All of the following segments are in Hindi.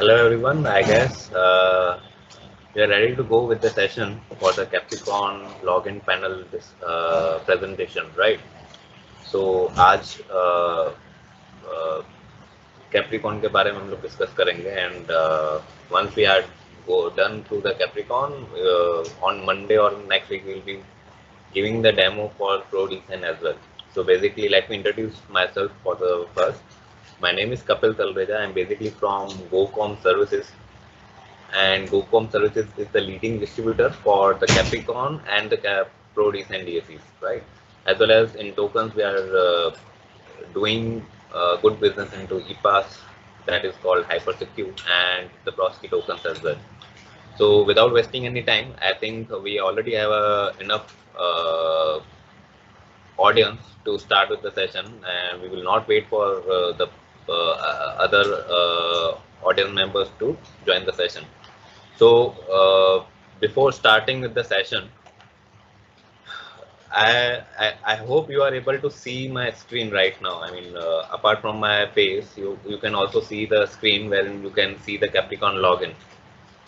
Hello everyone, I guess we are ready to go with the session for the Capricorn login panel presentation, right? So आज Capricorn के बारे में हम लोग डिस्कस करेंगे and once we are done through the Capricorn on Monday or next week we'll be giving the demo for Pro Decent as well. So basically, let me introduce myself for the first. My name is Kapil Talreja. I'm basically from GoCom Services, and GoCom Services is the leading distributor for the Capricorn and the Pro Decent DACs, right? As well as in tokens, we are doing good business into EPAS, that is called HyperSecure, and the Prosky tokens as well. So without wasting any time, I think we already have enough audience to start with the session, and we will not wait for the other audience members to join the session. So before starting with the session, I hope you are able to see my screen right now. I mean, apart from my face, you can also see the screen wherein you can see the Capricorn login,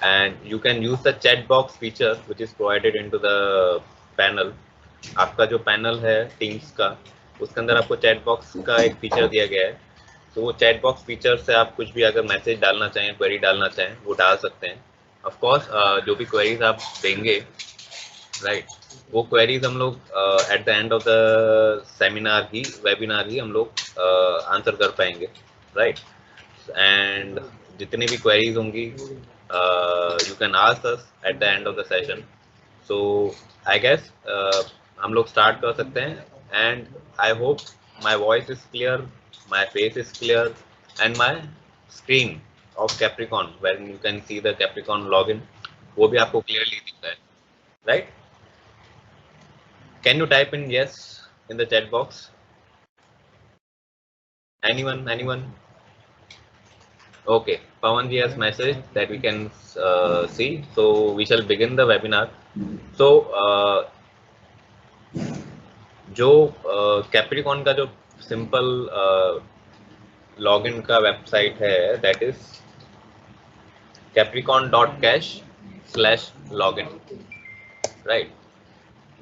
and you can use the chat box feature which is provided into the panel. आपका जो पैनल है टीम्स का, उसके अंदर आपको चैट बॉक्स का एक फीचर दिया गया है. तो वो चैट बॉक्स फीचर से आप कुछ भी अगर मैसेज डालना चाहें, क्वेरी डालना चाहें, वो डाल सकते हैं. ऑफ कोर्स जो भी क्वेरीज आप देंगे, राइट, वो क्वेरीज हम लोग at the end of the seminar ही वेबिनार ही हम लोग आंसर कर पाएंगे, राइट. एंड जितनी भी क्वेरीज होंगी you can ask us at the end of the session. So I guess हम लोग स्टार्ट कर सकते हैं. And I hope my voice is clear, my face is clear, and my screen of Capricorn where you can see the Capricorn log in, वो भी आपको क्लियरली दिखता है, right. Can you type in yes in the chat box? Anyone? Okay, Pawanji has messaged that we can see, so we shall begin the webinar. So जो कैप्रिकॉन का जो सिंपल लॉगिन का वेबसाइट है, दैट इज capricorn.cash/login, राइट.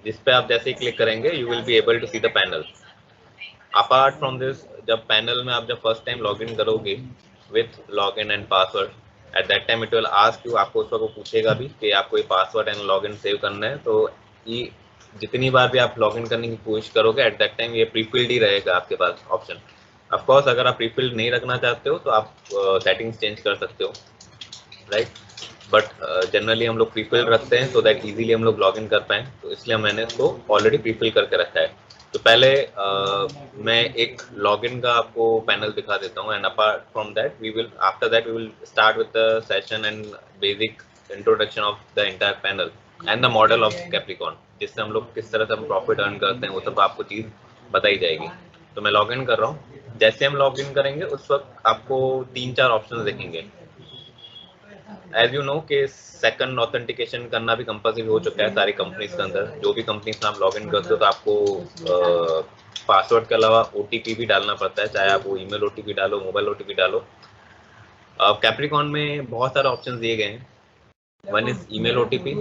जिस पे आप जैसे ही क्लिक करेंगे you will be able to see the panel. Apart from this, जब पैनल में आप जब फर्स्ट टाइम लॉगिन करोगे with login and password, at that time it will ask you, आपको उस वक्त पूछेगा भी कि आपको ये पासवर्ड एंड लॉगिन सेव करना है. तो ये जितनी बार भी आप लॉगिन करने की कोशिश करोगे, एट दैट टाइम ये प्रीफिल्ड ही रहेगा आपके पास ऑप्शन. ऑफ कोर्स अगर आप प्रीफिल्ड नहीं रखना चाहते हो तो आप सेटिंग्स चेंज कर सकते हो, राइट. बट जनरली हम लोग प्रीफिल रखते हैं सो दैट इजीली हम लोग लॉगिन कर पाएँ, तो इसलिए मैंने इसको ऑलरेडी प्रीफिल करके रखा है. तो पहले मैं एक लॉगिन का आपको पैनल दिखा देता हूँ, and apart from that we will after that we will start with the session and basic introduction of the entire panel and the model of Capricorn, जिससे हम लोग किस तरह से हम प्रॉफिट अर्न करते हैं वो सब आपको चीज़ बताई जाएगी. तो मैं लॉगिन कर रहा हूँ. जैसे हम लॉगिन करेंगे उस वक्त आपको 3-4 ऑप्शन दिखेंगे. एज यू नो कि सेकंड ऑथेंटिकेशन करना भी कंपल्सरी हो चुका है सारी कंपनीज के अंदर. जो भी कंपनीज में आप लॉगिन करते हो तो आपको पासवर्ड के अलावा ओटीपी भी डालना पड़ता है, चाहे आप वो ईमेल ओटीपी डालो, मोबाइल ओटीपी डालो. कैप्रिकॉन में बहुत सारे ऑप्शन दिए गए हैं. वन इज ईमेल ओटीपी,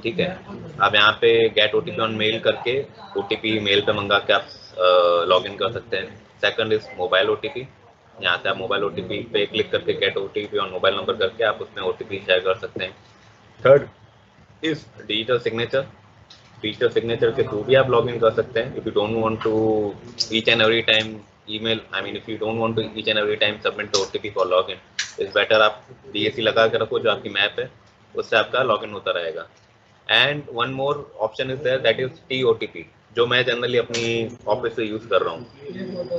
ठीक है. आप यहाँ पे गेट ओटीपी ऑन मेल करके ओटीपी मेल पे मंगा के आप लॉगिन कर सकते हैं. Second is mobile OTP. यहाँ से आप मोबाइल ओटीपी पे क्लिक करके get OTP on mobile number करके आप उसमें ओटीपी शेयर कर सकते हैं. Third is digital signature. Digital signature के थ्रू भी आप लॉगिन कर सकते हैं. If you don't want to each and every time email, I mean if you don't want to each and every time submit the OTP for login, is better आप डीएसी लगा के रखो जो आपकी मैप है, उससे आपका लॉगिन होता रहेगा. And one more option is there, that is TOTP, जो मैं जनरली अपनी ऑफिस से यूज कर रहा हूँ.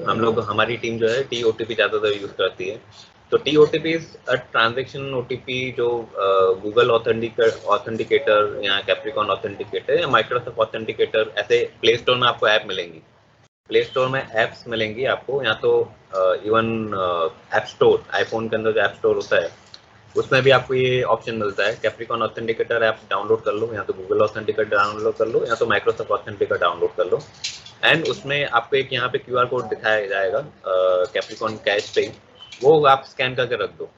हम लोग, हमारी टीम जो है टीओटीपी ज़्यादातर यूज करती है. तो TOTP is a transaction OTP जो गूगल ऑथेंटिकेटर या कैप्रिकॉन ऑथेंटिकेटर या माइक्रोसॉफ्ट ऑथेंटिकेटर, ऐसे प्ले स्टोर में आपको ऐप मिलेंगी. प्ले स्टोर में ऐप्स मिलेंगी आपको, या तो इवन ऐप स्टोर, आईफोन के अंदर जो ऐप स्टोर होता है उसमें भी आपको ये ऑप्शन मिलता है. कैप्रिकॉन ऑथेंटिकेटर ऐप डाउनलोड कर लो, या तो गूगल ऑथेंटिकेटर डाउनलोड कर लो, या तो माइक्रोसॉफ्ट ऑथेंटिकेटर डाउनलोड कर लो. एंड उसमें आपको एक यहाँ पे क्यूआर कोड दिखाया जाएगा कैप्रिकॉन कैश पे, वो आप स्कैन करके रख दो।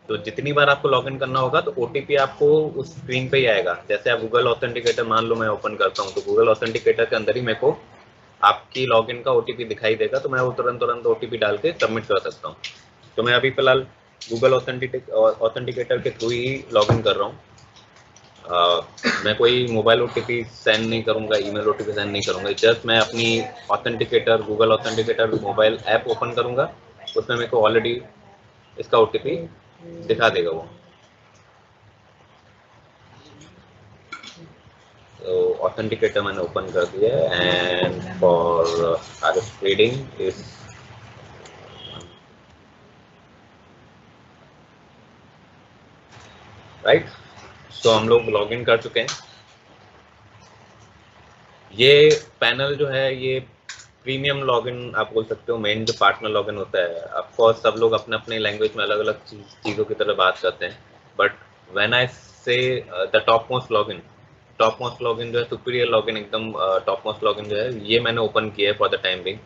तो जितनी बार आपको लॉगिन करना होगा तो ओटीपी आपको उस स्क्रीन पे ही आएगा। जैसे आप गूगल ऑथेंटिकेटर मान लो मैं ओपन करता हूँ, तो गूगल ऑथेंटिकेटर के अंदर ही मेरे को आपकी लॉगिन का ओटीपी दिखाई देगा, तो मैं वो तुरंत ओटीपी डाल के सबमिट कर सकता हूँ। तो मैं अभी फिलहाल गूगल ऑथेंटिकेटर के थ्रू ही लॉगिन कर रहा हूँ। मैं कोई मोबाइल ओटीपी सेंड नहीं करूंगा, ईमेल ओटीपी सेंड नहीं करूंगा। जस्ट मैं अपनी authenticator, Google authenticator mobile app open करूंगा, उसमें मेरे को ऑलरेडी इसका ओटीपी दिखा देगा वो। तो ऑथेंटिकेटर मैंने ओपन कर दिया and for RS trading is right. So हम लोग लॉगिन कर चुके हैं। ये पैनल जो है ये प्रीमियम लॉगिन आप बोल सकते हो, मेन जो पार्टनर लॉगिन होता है। ऑफ कोर्स सब लोग अपने अपने लैंग्वेज में अलग अलग चीज़ों की तरह बात करते हैं, बट व्हेन आई से द टॉप मोस्ट लॉगिन जो है, सुपीरियर लॉगिन, एकदम टॉप मोस्ट लॉगिन जो है, ये मैंने ओपन किया है फॉर द टाइम बिंग,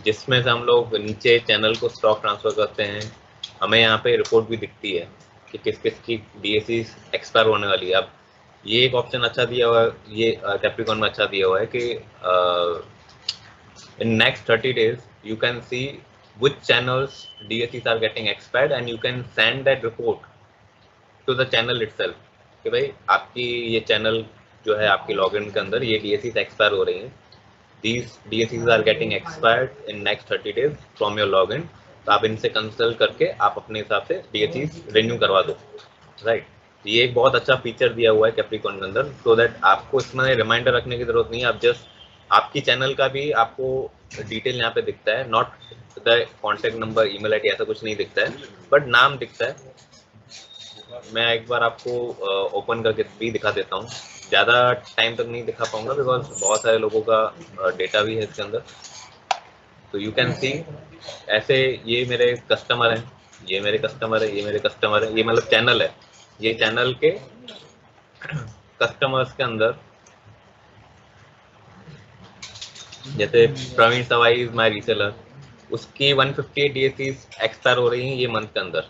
जिसमें से हम लोग नीचे चैनल को स्टॉक ट्रांसफर करते हैं। हमें यहाँ पे रिपोर्ट भी दिखती है कि किस किस की डीएसी एक्सपायर होने वाली है। अब ये एक ऑप्शन अच्छा दिया हुआ है, ये कैप्रिकॉन में अच्छा दिया हुआ है कि in next 30 days you can see which channels DSCs are getting expired and you can send that report to the channel itself कि भाई आपकी ये चैनल जो है आपकी लॉगिन के अंदर ये DSCs एक्सपायर हो रही हैं, these DSCs are getting expired in next 30 days from your login। तो आप इनसे कंसल्ट करके आप अपने हिसाब से DSCs रिन्यू करवा दो, राइट। ये एक बहुत अच्छा फीचर दिया हुआ है कैप्रिकॉन के अंदर, सो दैट आपको इसमें रिमाइंडर रखने की जरूरत नहीं है। आप जस्ट आपकी चैनल का भी आपको डिटेल यहाँ पे दिखता है, not the contact number, email ID, ऐसा कुछ नहीं दिखता है, बट नाम दिखता है। मैं एक बार आपको ओपन करके भी दिखा देता हूँ, ज़्यादा टाइम तक नहीं दिखा पाऊंगा बिकॉज बहुत सारे लोगों का डेटा भी है इसके अंदर। तो यू कैन सी ऐसे ये मेरे कस्टमर हैं, ये मेरे कस्टमर है, ये मेरे कस्टमर है, ये मतलब चैनल है। ये चैनल के कस्टमर्स के अंदर जैसे Praveen Sawai is my reseller, उसकी 158 डीएसीज एक्सपायर हो रही हैं ये मंथ के अंदर।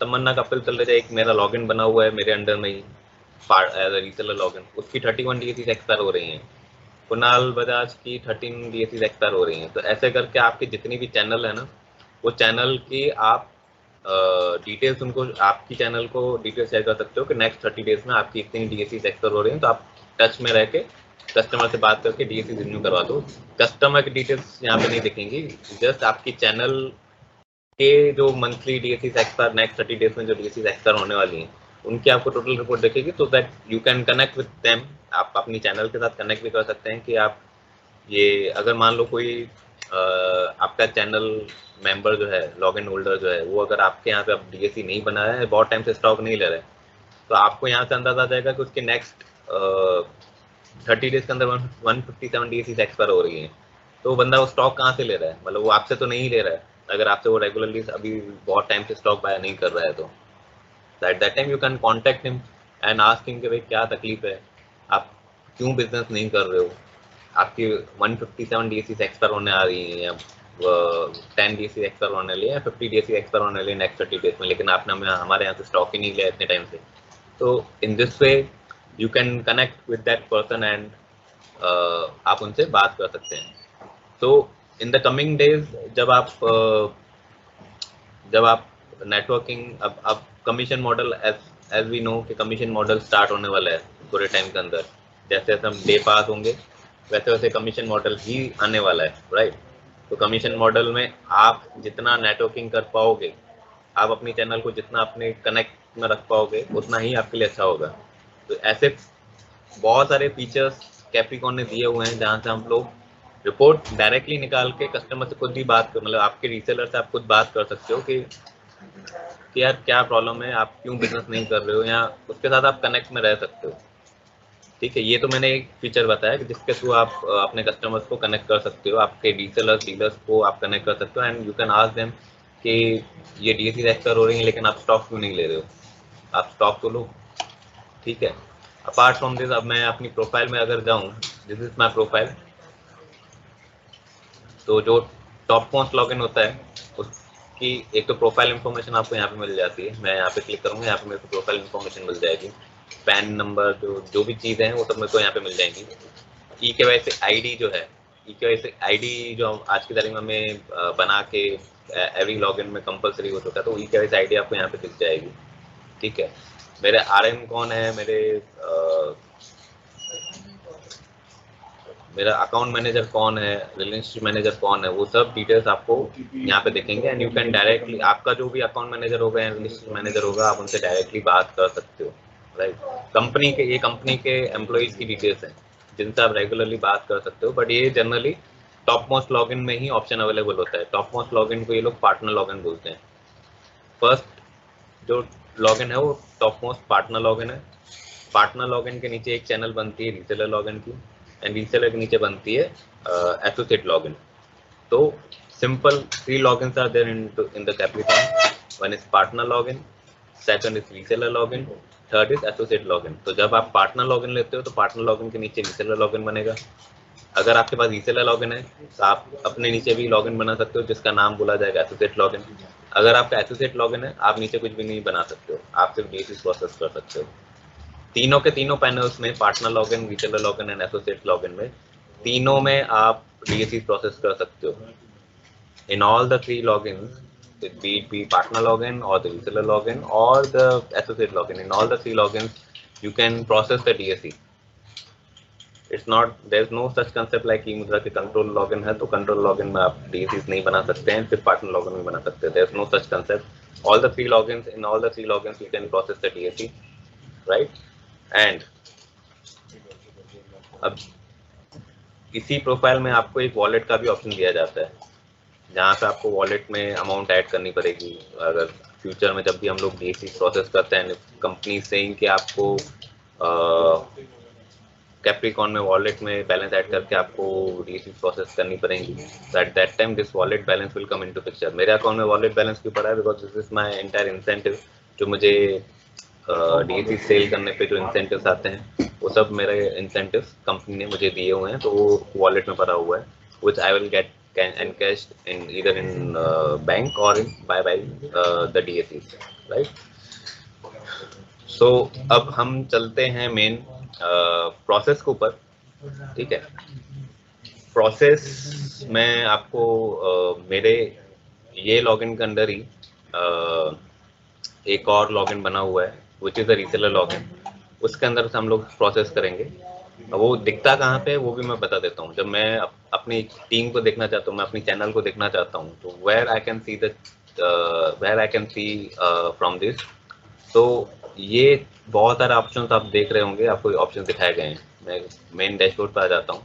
तमन्ना कपिल चल रहा है, एक मेरा लॉगिन बना हुआ है मेरे अंडर में ही एज अ रीसेलर लॉगिन, उसकी 31 डीएसीज एक्सपायर हो रही हैं। कुणाल बजाज की 13 डीएसीज एक्सपायर हो रही हैं। तो ऐसे करके आपके जितनी भी चैनल है ना, वो चैनल की आप डिटेल्स उनको, आपकी चैनल को डिटेल्स शेयर कर सकते हो कि नेक्स्ट 30 डेज में आपकी इतनी डीएसीज एक्सपायर हो रही हैं। तो आप टच में रह के कस्टमर से बात करके डीएसी रिन्यू करवा दो। कस्टमर की डिटेल्स यहाँ पे नहीं दिखेंगी, जस्ट आपकी चैनल के जो monthly DAC expire next 30 days में जो डीएसी एक्सपायर होने वाली हैं उनकी आपको टोटल रिपोर्ट दिखेगी, तो that you can connect with them. आप अपनी चैनल के साथ कनेक्ट भी कर सकते हैं कि आप ये अगर मान लो कोई आपका चैनल मेंबर जो है, लॉगिन होल्डर जो है, वो अगर आपके यहाँ पे अब डीएसी नहीं बनाया है, बहुत टाइम से स्टॉक नहीं ले रहे, तो आपको यहाँ से अंदाजा आ जाएगा कि उसके नेक्स्ट 30 डेज के अंदर 157 डीएसी एक्सपायर हो रही है। तो वो बंदा वो स्टॉक कहाँ से ले रहा है, मतलब वो आपसे तो नहीं ले रहा है। अगर आपसे वो रेगुलरली अभी बहुत टाइम से स्टॉक बाय नहीं कर रहा है, तो eight that time you can contact him and ask him कि भाई क्या तकलीफ है, आप क्यों बिजनेस नहीं कर रहे हो, आपकी 157 डीएसी एक्सपायर होने आ रही है, या 10 डीएसी एक्सपायर होने लिए, 50 डीएसी एक्सपायर होने लिए नेक्स्ट 30 डेज में, लेकिन आपने हमारे यहाँ से स्टॉक ही नहीं लिया इतने टाइम से। तो in this way you can connect with that person and आप उनसे बात कर सकते हैं। तो इन द कमिंग डेज जब आप नेटवर्किंग, अब commission model, as we know कि कमीशन मॉडल स्टार्ट होने वाला है थोड़े टाइम के अंदर। जैसे जैसे हम डे पास होंगे वैसे वैसे कमीशन मॉडल ही आने वाला है, राइट। तो कमीशन मॉडल में आप जितना नेटवर्किंग कर पाओगे, आप अपनी चैनल को जितना अपने कनेक्ट में रख पाओगे, उतना ही आपके लिए अच्छा होगा। तो ऐसे बहुत सारे फीचर्स कैप्रिकॉन ने दिए हुए हैं जहाँ से हम लोग रिपोर्ट डायरेक्टली निकाल के कस्टमर से खुद भी बात कर, मतलब आपके रीसेलर से आप खुद बात कर सकते हो कि यार क्या प्रॉब्लम है, आप क्यों बिजनेस नहीं कर रहे हो, या उसके साथ आप कनेक्ट में रह सकते हो। ठीक है, ये तो मैंने एक फीचर बताया कि जिसके थ्रू आप अपने कस्टमर्स को कनेक्ट कर सकते हो, आपके रीसेलर्स डीलर्स को आप कनेक्ट कर सकते हो, and you can ask them कि ये डीएसी एक्सपायर हो रही है लेकिन आप स्टॉक क्यों नहीं ले रहे हो, आप स्टॉक तो लो। ठीक है, अपार्ट फ्रॉम दिस, अब मैं अपनी प्रोफाइल में अगर जाऊं, दिस इज माय प्रोफाइल। तो जो टॉप मोस्ट लॉगिन होता है कि एक तो प्रोफाइल इन्फॉर्मेशन आपको यहाँ पे मिल जाती है, मैं यहाँ पे क्लिक करूंगा, यहाँ पे मेरे को प्रोफाइल इन्फॉर्मेशन मिल जाएगी, पैन नंबर, जो भी चीज़ें हैं वो सब मेरे को यहाँ पे मिल जाएंगी। ई के वाई सी आईडी जो है, ई के वाई सी आईडी जो आज की तारीख में हमें बना के एवरी लॉगिन में कंपलसरी हो चुका है, तो ई के वाई सी आईडी आपको यहाँ पे दिख जाएगी। ठीक है, मेरे आरएम कौन है, मेरा अकाउंट मैनेजर कौन है, रिलेशनशिप मैनेजर कौन है, वो सब डिटेल्स आपको यहाँ पे दिखेंगे। एंड यू कैन डायरेक्टली, आपका जो भी अकाउंट मैनेजर होगा या रिलेशनशिप मैनेजर होगा, आप उनसे डायरेक्टली बात कर सकते हो, राइट। कंपनी के एम्प्लॉइज की डिटेल्स हैं जिनसे आप रेगुलरली बात कर सकते हो, बट ये जनरली टॉप मोस्ट लॉगिन में ही ऑप्शन अवेलेबल होता है। टॉप मोस्ट लॉगिन को ये लोग पार्टनर लॉगिन बोलते हैं। फर्स्ट जो लॉगिन है वो टॉप मोस्ट पार्टनर लॉगिन है। पार्टनर लॉगिन के नीचे एक चैनल बनती है रीसेलर लॉगिन की, एंड रीसेलर के नीचे बनती है एसोसिएट लॉगिन। तो simple 3 logins are there in the capital. One is partner login, second is reseller login, third is associate login. तो जब आप पार्टनर लॉगिन लेते हो तो पार्टनर लॉगिन के नीचे रीसेलर लॉगिन बनेगा। अगर आपके पास रीसेलर लॉगिन है तो आप अपने नीचे भी लॉगिन बना सकते हो जिसका नाम बोला जाएगा एसोसिएट लॉगिन। अगर आपका एसोसिएट लॉगिन है, आप नीचे कुछ भी नहीं बना सकते हो, आप सिर्फ बेसिस प्रोसेस कर सकते हो। तीनों के तीनों पैनल्स में, partner login, reseller login and associate login में, तीनों में आप डीएसी प्रोसेस कर सकते हो। In all the 3 logins, be it partner login or the reseller login or the associate login, in all the 3 logins you can process the DSC. It's not, there's no such concept like eMudra के कंट्रोल लॉगिन है तो कंट्रोल लॉगिन में आप DSCs नहीं बना सकते हैं, सिर्फ पार्टनर लॉगिन में बना सकते हैं। There's no such concept. All the 3 logins, in all the 3 logins you can process the DSC, right? And अब इसी प्रोफाइल में आपको एक वॉलेट का भी ऑप्शन दिया जाता है, जहाँ पे आपको वॉलेट में अमाउंट ऐड करनी पड़ेगी। अगर फ्यूचर में जब भी हम लोग डीएसी प्रोसेस करते हैं, कंपनी सेइंग कि आपको कैप्रिकॉन में वॉलेट में बैलेंस ऐड करके आपको डीएसी प्रोसेस करनी पड़ेगी, eight that time this wallet balance will come into picture. मेरे अकाउंट में वॉलेट बैलेंस क्यों पड़ा है? Because this is my entire incentive. जो मुझे डीएसी सेल करने पे जो इंसेंटिव्स आते हैं, वो सब मेरे इंसेंटिव्स कंपनी ने मुझे दिए हुए हैं, तो वो वॉलेट में पड़ा हुआ है, which I will get encashed in either in bank or in by the DSCs, right? So अब हम चलते हैं मेन प्रोसेस के ऊपर। ठीक है, प्रोसेस में आपको मेरे ये लॉगिन के अंदर ही एक और लॉगिन बना हुआ है which is the reseller login. उसके अंदर से हम लोग प्रोसेस करेंगे। वो दिखता कहाँ पे वो भी मैं बता देता हूँ। जब मैं अपनी टीम को देखना चाहता हूँ, मैं अपनी चैनल को देखना चाहता हूँ, तो where I can see from this. तो ये बहुत सारे ऑप्शंस आप देख रहे होंगे, आपको ऑप्शंस दिखाए गए हैं। मैं मेन डैशबोर्ड पर आ जाता हूँ।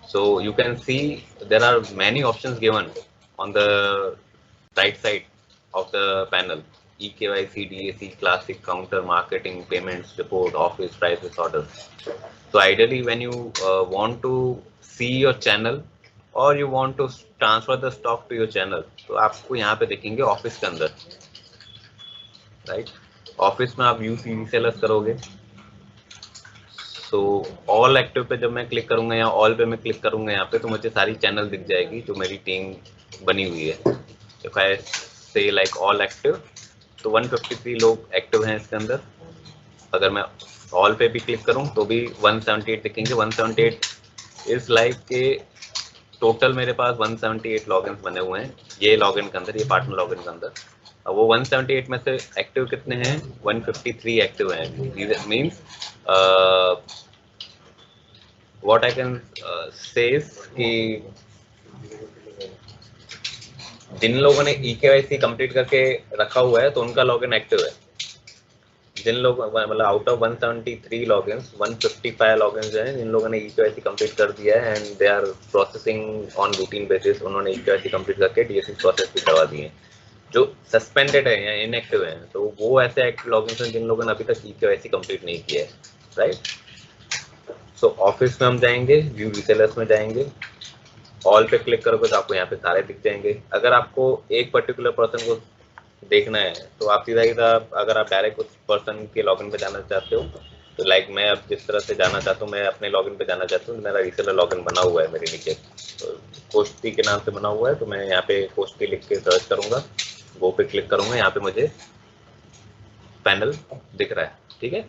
So you can see there are many options given on the right side of the panel. eKYC, DAC, classic, counter, marketing, payments, report, office, prices, orders. So ideally when you want to see your channel or you want to transfer the stock to your channel, तो आपको यहाँ पे देखेंगे ऑफिस के अंदर, राइट। ऑफिस में आप व्यू रीसेलर्स करोगे। सो ऑल एक्टिव पे जब मैं क्लिक करूंगा या ऑल पे मैं क्लिक करूंगा यहाँ पे, तो मुझे सारी चैनल दिख जाएगी जो मेरी टीम बनी हुई है। इफ आई से लाइक ऑल एक्टिव, तो 153 लोग एक्टिव हैं इसके अंदर। अगर मैं ऑल पे भी क्लिक करूं तो भी 178 दिखेंगे। 178 इज लाइक के टोटल मेरे पास 178 लॉगिन्स बने हुए हैं ये लॉगिन के अंदर, ये पार्टनर लॉगिन के अंदर। अब वो 178 में से एक्टिव कितने हैं? 153 एक्टिव हैं। Means what I can say कि जिन लोगों ने eKYC कंप्लीट करके रखा हुआ है तो उनका लॉगिन एक्टिव है। जिन लोग मतलब आउट ऑफ 173 लॉगिन्स, 155 लॉगिन्स हैं जिन लोगों ने eKYC कंप्लीट कर दिया है and they are processing on routine basis. उन्होंने eKYC कंप्लीट करके DSC प्रोसेस भी करवा दिए हैं। जो सस्पेंडेड है या इनएक्टिव है, तो वो ऐसे एक्टिव लॉगिन्स हैं जिन लोगों ने अभी तक eKYC कंप्लीट नहीं किया है, राइट। सो ऑफिस में हम जाएंगे, व्यू रीसेलर्स में जाएंगे, ऑल पे क्लिक करोगे तो आपको यहाँ पे सारे दिख जाएंगे। अगर आपको एक पर्टिकुलर पर्सन को देखना है तो आप सीधा अगर आप डायरेक्ट उस पर्सन के लॉगिन पे जाना चाहते हो तो लाइक मैं अब जिस तरह से जाना चाहता हूँ, मैं अपने लॉगिन पे जाना चाहता हूँ, तो मेरा रीसेलर लॉगिन बना हुआ है मेरे नीचे, तो कोस्टी के नाम से बना हुआ है। तो मैं यहाँ पे कोस्टी लिख के सर्च करूंगा, गो पे क्लिक करूंगा, यहाँ पे मुझे पैनल दिख रहा है। ठीक है,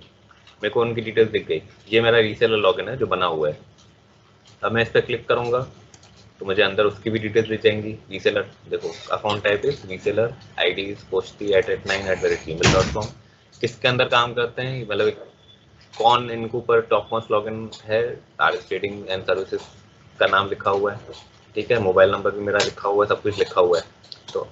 मेरे को उनकी डिटेल्स दिख गई। ये मेरा रीसेलर लॉगिन है जो बना हुआ है। अब मैं इस पर क्लिक करूंगा तो मुझे अंदर उसकी भी डिटेल्स दिख जाएंगी। रीसेलर देखो, account type is reseller, ID is posti@9@gmail.com। किसके अंदर काम करते हैं, मतलब कौन इनके ऊपर टॉप मोस्ट लॉगिन है, आरएस ट्रेडिंग एंड सर्विसेज का नाम लिखा हुआ है। ठीक है, मोबाइल नंबर भी मेरा लिखा हुआ है, सब कुछ लिखा हुआ है। तो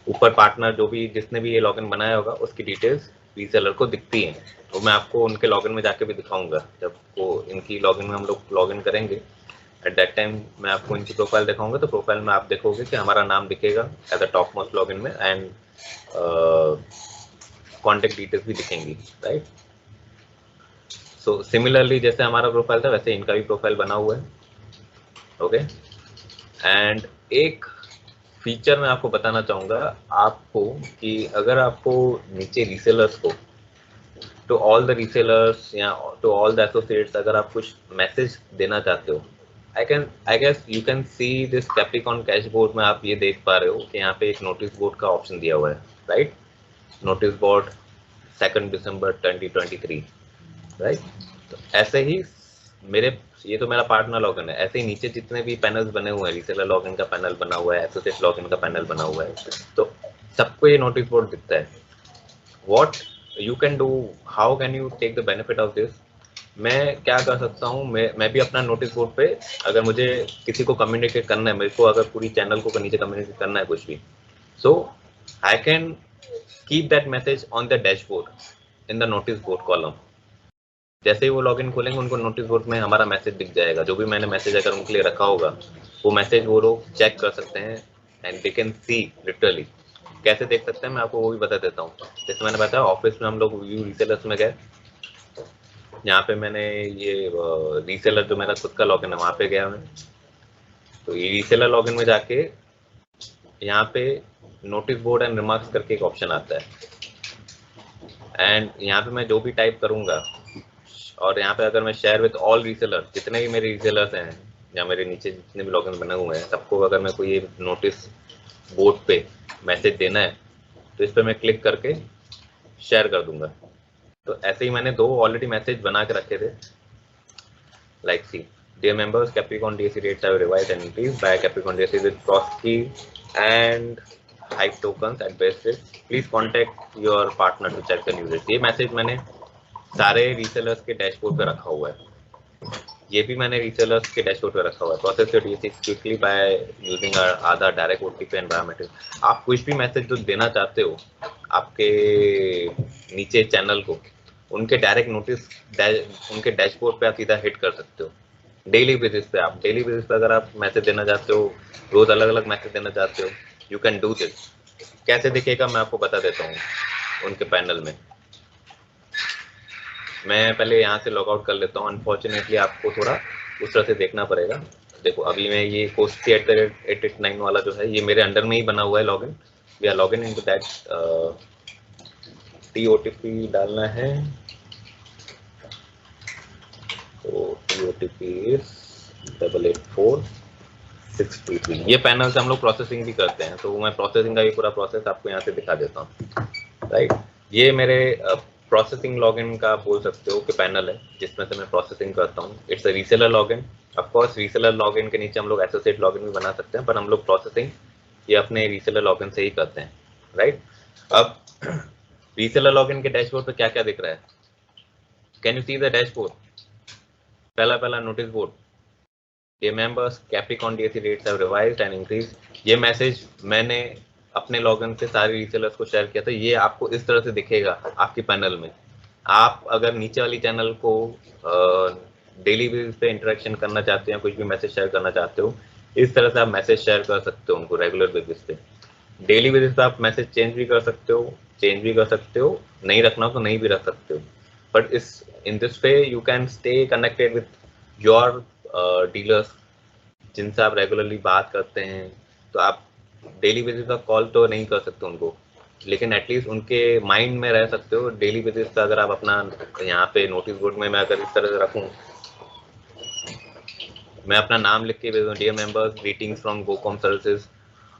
ऊपर पार्टनर जो भी जिसने भी ये लॉगिन बनाया होगा उसकी डिटेल्स रीसेलर को दिखती हैं। तो मैं आपको उनके लॉगिन में जाके भी दिखाऊंगा, जब वो इनकी लॉगिन में हम लोग लॉगिन करेंगे एट दैट टाइम मैं आपको इनकी प्रोफाइल दिखाऊंगा। तो प्रोफाइल में आप देखोगे कि हमारा नाम दिखेगा as a top most login में, एंड कॉन्टेक्ट डिटेल्स भी दिखेंगी, राइट। सो सिमिलरली जैसे हमारा प्रोफाइल था वैसे इनका भी प्रोफाइल बना हुआ है। ओके, एंड एक फीचर मैं आपको बताना चाहूँगा आपको, कि अगर आपको नीचे रीसेलर्स को, टू ऑल द रीसेलर्स या टू ऑल द एसोसिएट्स, अगर आप कुछ मैसेज देना चाहते हो, I guess you can see this Capricorn dashboard में आप ये देख पा रहे हो कि यहाँ पे एक नोटिस बोर्ड का ऑप्शन दिया हुआ है, राइट। नोटिस बोर्ड 2 दिसंबर 2023, राइट। तो ऐसे ही मेरे, ये तो मेरा पार्टनर लॉगिन है, ऐसे ही नीचे जितने भी पैनल्स बने हुए हैं, रीसेलर लॉगिन का पैनल बना हुआ है, एसोसिएट लॉगिन का पैनल बना हुआ है, तो सबको ये नोटिस बोर्ड दिखता है। What you can do, how can you take the benefit of this, मैं क्या कर सकता हूँ, मैं भी अपना नोटिस बोर्ड पे, अगर मुझे किसी को कम्युनिकेट करना है, मेरे को अगर पूरी चैनल को नीचे कम्युनिकेट करना है कुछ भी, so I can keep that message on the dashboard in the notice board column. जैसे ही वो लॉगिन खोलेंगे उनको नोटिस बोर्ड में हमारा मैसेज दिख जाएगा, जो भी मैंने मैसेज अगर उनके लिए रखा होगा वो मैसेज वो लोग चेक कर सकते हैं, and they can see literally. कैसे देख सकते हैं मैं आपको वो भी बता देता हूँ। जैसे मैंने बताया, ऑफिस में हम लोग व्यू रीसेलर्स में गए, यहाँ पे मैंने ये रीसेलर जो मेरा खुद का लॉगिन है वहाँ पे गया मैं, तो ये रीसेलर लॉगिन में जाके यहाँ पे नोटिस बोर्ड एंड रिमार्क्स करके एक ऑप्शन आता है, एंड यहाँ पे मैं जो भी टाइप करूँगा, और यहाँ पे अगर मैं शेयर विद ऑल रीसेलर, जितने भी मेरे रीसेलर्स हैं या मेरे नीचे जितने भी लॉगिन बने हुए हैं, सबको अगर मैं कोई ये नोटिस बोर्ड पे मैसेज देना है तो इस पर मैं क्लिक करके शेयर कर दूंगा। तो ऐसे ही मैंने 2 ऑलरेडी मैसेज बना के रखे थे, like see, dear members, Capricorn DAC rates have revised and increased by Capricorn DAC with Proxkey and Hyp tokens at best rate, please contact your partner to check the new rate. ये मैसेज मैंने सारे रीसेलर्स के डैशबोर्ड पे रखा हुआ है, ये भी मैंने रीसेलर्स के डैशबोर्ड पे रखा हुआ है। Process your DAC quickly by using Aadhaar direct OTP and biometric. आप कुछ भी मैसेज जो देना चाहते हो आपके नीचे चैनल को, उनके डायरेक्ट नोटिस उनके डैशबोर्ड पे आप सीधा हिट कर सकते हो। डेली बेसिस पे, आप डेली बेसिस पे अगर आप मैसेज देना चाहते हो, रोज अलग अलग मैसेज देना चाहते हो, यू कैन डू दिस। कैसे दिखेगा मैं आपको बता देता हूँ। उनके पैनल में मैं पहले यहाँ से लॉग आउट कर लेता हूँ, अनफॉर्चुनेटली आपको थोड़ा उस तरह से देखना पड़ेगा। देखो अभी मैं ये कोस्टी @889 वाला जो है ये मेरे अंडर में ही बना हुआ है login, we are login into that. TOTP डालना है, तो टीओटीपी इज 884623। ये पैनल से हम लोग प्रोसेसिंग भी करते हैं, तो मैं प्रोसेसिंग का ये पूरा प्रोसेस आपको यहाँ से दिखा देता हूँ, राइट। ये मेरे प्रोसेसिंग लॉगिन का बोल सकते हो कि पैनल है जिसमें से मैं प्रोसेसिंग करता हूँ। It's a reseller login. Of course reseller login के नीचे हम लोग एसोसिएट लॉगिन भी बना सकते हैं, पर हम लोग प्रोसेसिंग ये अपने रीसेलर लॉगिन से ही करते हैं, राइट। अब रीसेलर लॉगिन के डैशबोर्ड पे क्या क्या दिख रहा है, can you see the dashboard. पहला नोटिस बोर्ड, ये members Capricorn DAC rates have revised and increase. ये मैसेज मैंने अपने लॉगिन से सारे रीसेलर्स को शेयर किया था। ये आपको इस तरह से दिखेगा आपके पैनल में। आप अगर नीचे वाली चैनल को डेली बेसिस पे इंटरेक्शन करना चाहते हैं, कुछ भी मैसेज शेयर करना चाहते हो, इस तरह से आप मैसेज शेयर कर सकते हो उनको रेगुलर बेसिस पे। डेली बेसिस पे आप मैसेज चेंज भी कर सकते हो, नहीं रखना हो तो नहीं भी रख सकते हो, बट इस in this way you can stay connected with your dealers जिनसे आप रेगुलरली बात करते हैं। तो आप डेली बेसिस पर कॉल तो नहीं कर सकते उनको, लेकिन एटलीस्ट उनके माइंड में रह सकते हो डेली बेसिस पे। अगर आप अपना यहाँ पे नोटिस बोर्ड में मैं अगर इस तरह से रखूँ, मैं अपना नाम लिख के भेजूँ, dear members, greetings from Gocom services,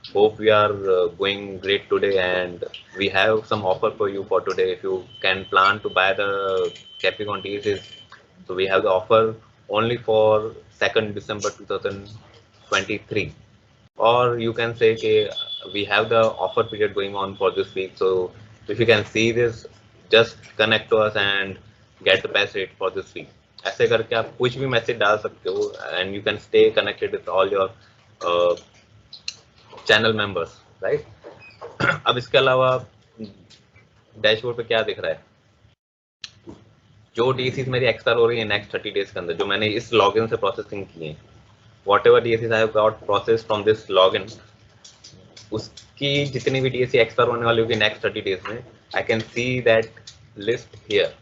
hope we are going great today and we have some offer for you for today. If you can plan to buy the Capricorn DSs, so we have the offer only for 2nd December 2023, or you can say okay, we have the offer period going on for this week, so if you can see this, just connect to us and get the best rate for this week. ऐसे करके आप कुछ भी मैसेज डाल सकते हो and you can stay connected with all your channel members, right. अब इसके अलावा डैशबोर्ड पे क्या दिख रहा है, जो डीएसीज मेरी एक्सपायर हो रही है नेक्स्ट 30 डेज के अंदर, जो मैंने इस लॉगिन से प्रोसेसिंग की है, whatever DACs I have got process from this login, उसकी जितनी भी डीएसी एक्सपायर होने वाली होगी नेक्स्ट 30 डेज में, आई can see that list here.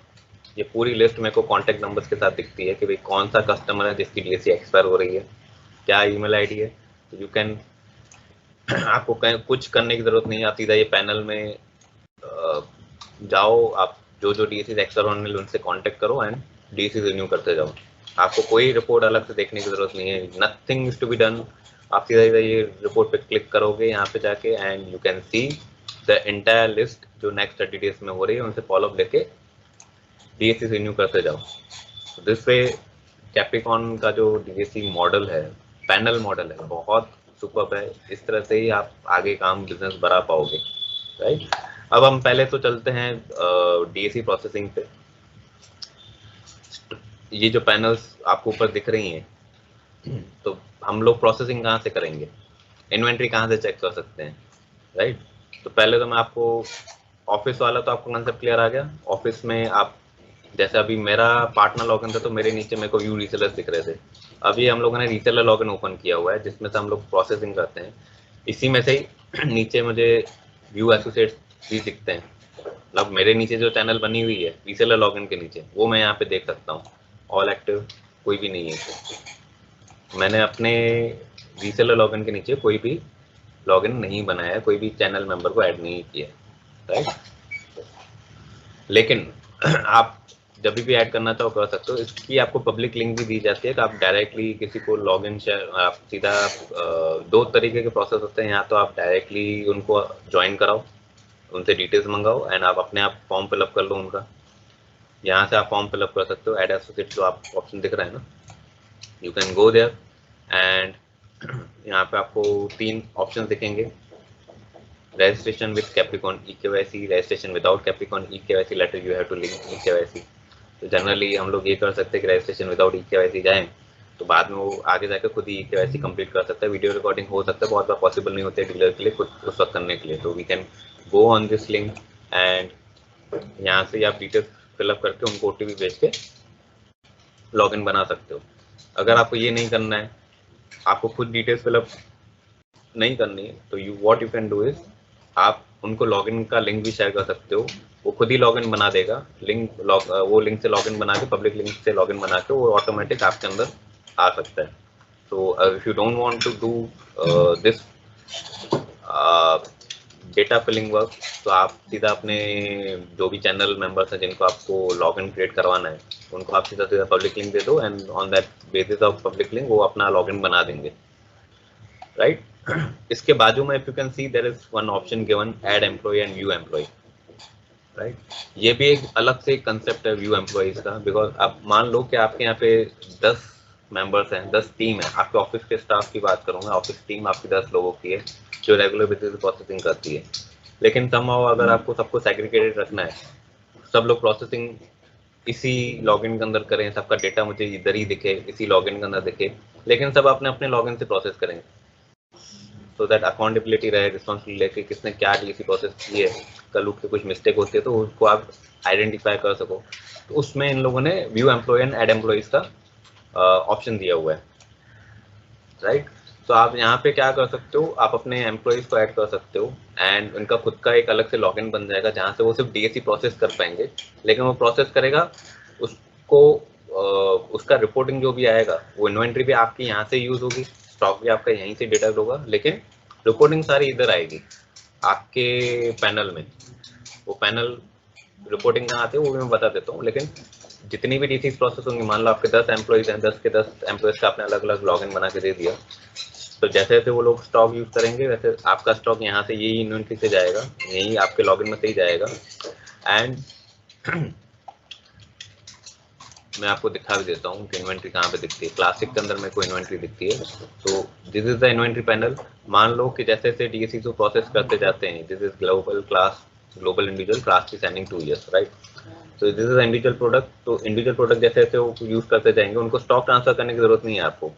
ये पूरी लिस्ट मेरे को कॉन्टैक्ट नंबर्स के साथ दिखती है कि भाई कौन सा कस्टमर है जिसकी डीएसी एक्सपायर हो रही है, क्या ईमेल आईडी है। तो यू कैन, आपको कुछ करने की जरूरत नहीं है, आप सीधा ये पैनल में जाओ, आप जो जो डीएसी एक्सपायर होने वाले उनसे कांटेक्ट करो एंड डीएसी रिन्यू करते जाओ। आपको कोई रिपोर्ट अलग से देखने की जरूरत नहीं है, nothing is to be done. आप सीधा सीधा ये रिपोर्ट पे क्लिक करोगे यहाँ पे जाके and you can see the entire list जो नेक्स्ट 30 डेज में हो रही है, उनसे फॉलोअप लेके डीएसी रिन्यू करते जाओ। दिस वे कैप्रिकॉर्न का जो डीएसी मॉडल है, पैनल मॉडल है, बहुत सुपर है। इस तरह से ही आप आगे काम बिजनेस बढ़ा पाओगे, राइट। अब हम पहले तो चलते हैं डीएसी प्रोसेसिंग पे। ये जो पैनल्स आपको ऊपर दिख रही हैं, तो हम लोग प्रोसेसिंग कहाँ से करेंगे, इन्वेंट्री कहाँ से चेक कर सकते हैं, राइट। तो पहले तो मैं आपको ऑफिस वाला तो आपको कंसेप्ट क्लियर आ गया। ऑफिस में आप जैसे अभी मेरा पार्टनर लॉगिन था तो मेरे नीचे मेरे को व्यू रीसेलर्स दिख रहे थे। अभी हम लोगों ने रीसेलर लॉगिन ओपन किया हुआ है जिसमें से हम लोग प्रोसेसिंग करते हैं। इसी में से ही नीचे मुझे व्यू एसोसिएट्स भी दिखते हैं, मतलब मेरे नीचे जो चैनल बनी हुई है रीसेलर लॉगिन के नीचे, वो मैं यहाँ पे देख सकता हूँ। ऑल एक्टिव कोई भी नहीं है, मैंने अपने रीसेलर लॉगिन के नीचे कोई भी लॉगिन नहीं बनाया है, कोई भी चैनल मेंबर को ऐड नहीं किया, राइट। लेकिन आप जब भी ऐड करना चाहो कर सकते हो। इसकी आपको पब्लिक लिंक भी दी जाती है कि आप डायरेक्टली किसी को लॉगिन शेयर, आप सीधा दो तरीके के प्रोसेस होते हैं। यहाँ तो आप डायरेक्टली उनको ज्वाइन कराओ, उनसे डिटेल्स मंगाओ एंड आप अपने आप फॉर्म फिलअप कर लो उनका। यहाँ से आप फॉर्म फिलअप कर सकते हो, ऐड एसोसिएट जो आप ऑप्शन दिख रहा है ना, you can go there and यहाँ पे आपको 3 ऑप्शन दिखेंगे, registration with Capricorn eKYC, registration without Capricorn eKYC later, you have to link eKYC। तो जनरली हम लोग ये कर सकते हैं कि रजिस्ट्रेशन विदाउट eKYC जाएं तो बाद में वो आगे जाकर खुद ही eKYC कंप्लीट कर सकता है। वीडियो रिकॉर्डिंग हो सकता है, बहुत बार पॉसिबल नहीं होते डीलर के लिए खुद उस वक्त करने के लिए। तो we can go on this link and यहाँ से आप डिटेल्स फिलअप करके उनको OTP भेज के लॉगिन बना सकते हो। अगर आपको ये नहीं करना है, आपको खुद डिटेल्स फिलअप नहीं करनी है, तो what you can do is आप उनको लॉगिन का लिंक भी शेयर कर सकते हो, वो खुद ही लॉगिन बना देगा। वो लिंक से लॉगिन बना के, पब्लिक लिंक से लॉगिन बना के वो ऑटोमेटिक आपके अंदर आ सकता है। So if you don't want to do this data filling work, तो आप सीधा अपने जो भी चैनल मेंबर्स हैं जिनको आपको लॉगिन क्रिएट करवाना है, उनको आप सीधा सीधा पब्लिक लिंक दे दो and on that basis of public link वो अपना लॉगिन बना देंगे, राइट। इसके बाजू में if you can see there is one option given, add employ and view employ, right. ये भी एक अलग से कंसेप्ट है व्यू एम्प्लॉयज का। बिकॉज आप मान लो कि आपके यहाँ पे 10 मेंबर्स हैं, 10 टीम है। आपके ऑफिस के स्टाफ की बात करूंगा, ऑफिस टीम आपकी 10 लोगों की है जो रेगुलर बेसिस पे प्रोसेसिंग करती है। लेकिन समहाउ अगर आपको सबको सेग्रीगेटेड रखना है, सब लोग प्रोसेसिंग इसी लॉगिन के अंदर करें, सबका डेटा मुझे इधर ही दिखे, इसी लॉगिन के अंदर दिखे, लेकिन सब अपने अपने लॉगिन से प्रोसेस करेंगे, सो दैट अकाउंटेबिलिटी रहे, रिस्पॉन्सिबिलिटी लेके किसने क्या डीएसी प्रोसेस की है, कल उठ के कुछ मिस्टेक होती है तो उसको आप आइडेंटिफाई कर सको। तो उसमें इन लोगों ने view employ and add employs का ऑप्शन दिया हुआ है, राइट। तो आप यहाँ पे क्या कर सकते हो, आप अपने एम्प्लॉयज को ऐड कर सकते हो एंड उनका खुद का एक अलग से लॉगिन बन जाएगा जहाँ से वो सिर्फ डीएसी प्रोसेस कर पाएंगे। लेकिन वो प्रोसेस करेगा, उसको उसका रिपोर्टिंग जो भी आएगा, वो इन्वेंट्री भी आपकी यहाँ से यूज होगी, स्टॉक भी आपका यहीं से डेटा होगा, लेकिन रिपोर्टिंग सारी इधर आएगी। आपके पैनल में, वो पैनल रिपोर्टिंग कहाँ आती है वो भी मैं बता देता हूँ, लेकिन जितनी भी डीसी प्रोसेस होंगी, मान लो आपके 10 एम्प्लॉइज हैं, 10 के 10 एम्प्लॉइज का आपने अलग अलग लॉगिन बना के दे दिया, तो जैसे जैसे वो लोग स्टॉक यूज करेंगे वैसे आपका स्टॉक यहाँ से यही इन्वेंट्री से जाएगा, यही आपके लॉगिन में से ही जाएगा। एंड मैं आपको दिखा भी देता हूँ कि इन्वेंट्री कहाँ पे दिखती है। क्लासिक के अंदर मेरे को इन्वेंट्री दिखती है, तो this is the inventory panel. मान लो कि जैसे जैसे डीएसी को प्रोसेस करते जाते हैं, this is global class, global individual class की सेंडिंग 2 ईयर्स, राइट। तो दिस इज इंडिविजुअल प्रोडक्ट, तो इंडिविजुअल प्रोडक्ट जैसे जैसे वो यूज करते जाएंगे, उनको स्टॉक ट्रांसफर करने की जरूरत नहीं है आपको,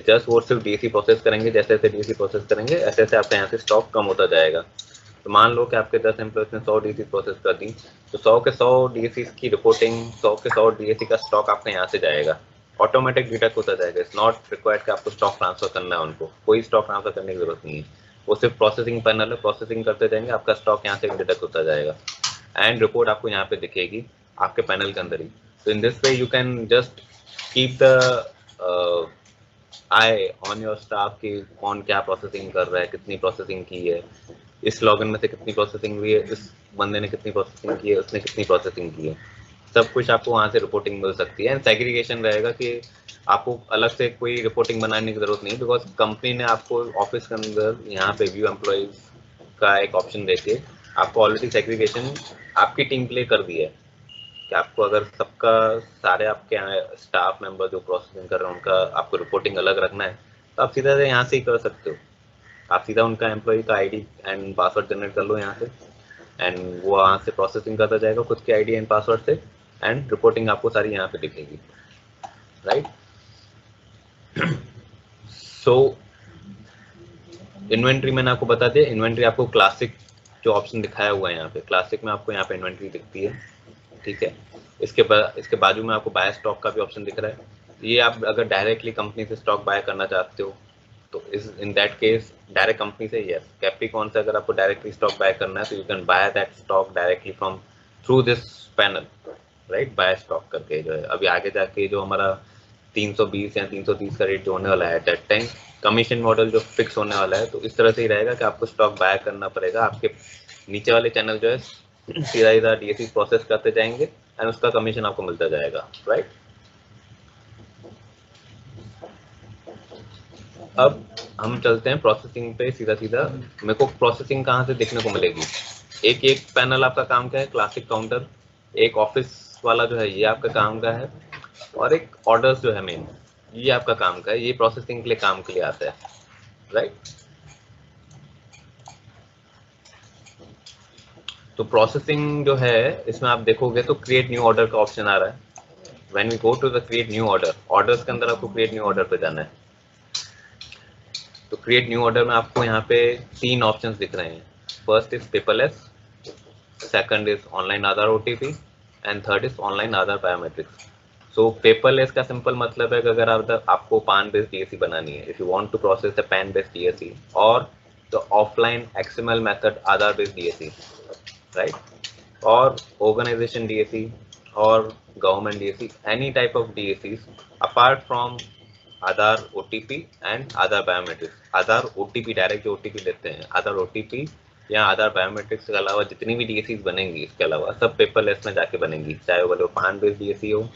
जस्ट वो सिर्फ डीएसी प्रोसेस करेंगे, जैसे जैसे डीएसी प्रोसेस करेंगे ऐसे ऐसे आपके यहाँ से स्टॉक कम होता जाएगा। तो मान लो कि आपके 10 एम्प्लॉयज ने 100 डीएसी प्रोसेस कर दी, तो 100 के 100 डीएसी की रिपोर्टिंग, 100 के 100 डीएसी का स्टॉक आपके यहाँ से जाएगा, ऑटोमेटिक डिडक्ट होता जाएगा। इट्स नॉट रिक्वायर्ड कि आपको स्टॉक ट्रांसफर करना है, उनको कोई स्टॉक ट्रांसफर करने की जरूरत नहीं है, वो सिर्फ प्रोसेसिंग पैनल है, प्रोसेसिंग करते जाएंगे, आपका स्टॉक यहाँ से डिडक्ट होता जाएगा एंड रिपोर्ट आपको यहाँ पे दिखेगी आपके पैनल के अंदर ही। तो in this way you can just keep the I on your staff कि कौन क्या प्रोसेसिंग कर रहा है, कितनी प्रोसेसिंग की है, इस लॉगिन में से कितनी प्रोसेसिंग हुई है, इस बंदे ने कितनी प्रोसेसिंग की है, उसने कितनी प्रोसेसिंग की है, सब कुछ आपको वहाँ से रिपोर्टिंग मिल सकती है। एंड सेग्रीगेशन रहेगा कि आपको अलग से कोई रिपोर्टिंग बनाने की जरूरत नहीं, बिकॉज कंपनी ने आपको ऑफिस के अंदर यहाँ पे व्यू एम्प्लॉइज का एक ऑप्शन देके आपको ऑलरेडी सेग्रीगेशन आपकी टीम के लिए कर दिया है कि आपको अगर सबका, सारे आपके स्टाफ मेंबर जो प्रोसेसिंग कर रहे हैं उनका आपको रिपोर्टिंग अलग रखना है, तो आप सीधा यहाँ से ही कर सकते हो। आप सीधा उनका एम्प्लॉय का आईडी एंड पासवर्ड जनरेट कर लो यहाँ से, एंड वो वहाँ से प्रोसेसिंग करता जाएगा खुद के आईडी एंड पासवर्ड से, एंड रिपोर्टिंग आपको सारी यहाँ पे दिखेगी, राइट। सो इन्वेंट्री मैंने आपको बता दिया। इन्वेंट्री आपको क्लासिक जो ऑप्शन दिखाया हुआ है यहाँ पे, क्लासिक में आपको यहाँ पे इन्वेंट्री दिखती है, ठीक है। इसके बाजू में आपको बाय स्टॉक का भी ऑप्शन दिख रहा है। ये आप अगर डायरेक्टली कंपनी से स्टॉक बाय करना चाहते हो तो इस in that case direct company से, यस, कैप्रिकॉन से अगर आपको डायरेक्टली स्टॉक बाय करना है तो you can buy that stock directly from through this panel, right, buy stock करके। जो है अभी आगे जाके जो हमारा 320 या 330 का रेट जो होने वाला है, दैट टाइम कमीशन मॉडल जो फिक्स होने वाला है, तो इस तरह से ही रहेगा कि आपको स्टॉक बाय करना पड़ेगा। आपके नीचे वाले चैनल जो है सीधा सीधा डीएसी प्रोसेस करते जाएंगे एंड उसका कमीशन आपको मिलता जाएगा, राइट। अब हम चलते हैं प्रोसेसिंग पे सीधा सीधा। मेरे को प्रोसेसिंग कहाँ से देखने को मिलेगी? एक एक पैनल आपका काम का है, क्लासिक काउंटर, एक ऑफिस वाला जो है ये आपका काम का है, और एक ऑर्डर्स जो है मेन, ये आपका काम का है, ये प्रोसेसिंग के लिए काम के लिए आता है, राइट। तो प्रोसेसिंग जो है इसमें आप देखोगे तो क्रिएट न्यू ऑर्डर का ऑप्शन आ रहा है। When we go to the create new order, orders के अंदर आपको क्रिएट न्यू ऑर्डर पे जाना है। तो क्रिएट न्यू ऑर्डर में आपको यहाँ पे 3 ऑप्शंस दिख रहे हैं। First is paperless, second is online Aadhaar OTP, and third is online Aadhaar biometrics. So paperless का सिंपल मतलब है कि अगर आपको पान बेस्ड डीएसी बनानी है, if you want to process the PAN based DAC और the offline XML method Aadhaar based DAC, right, or organization DAC or government DAC, any type of DACs apart from Aadhaar OTP and Aadhaar Biometrics. Aadhaar OTP direct जो OTP लेते हैं, Aadhaar OTP या Aadhaar Biometrics के अलावा जितनी भी DACs बनेंगी इसके अलावा सब पेपरलेस में जाके बनेंगी, चाहे वो पान बेस्ड DAC हो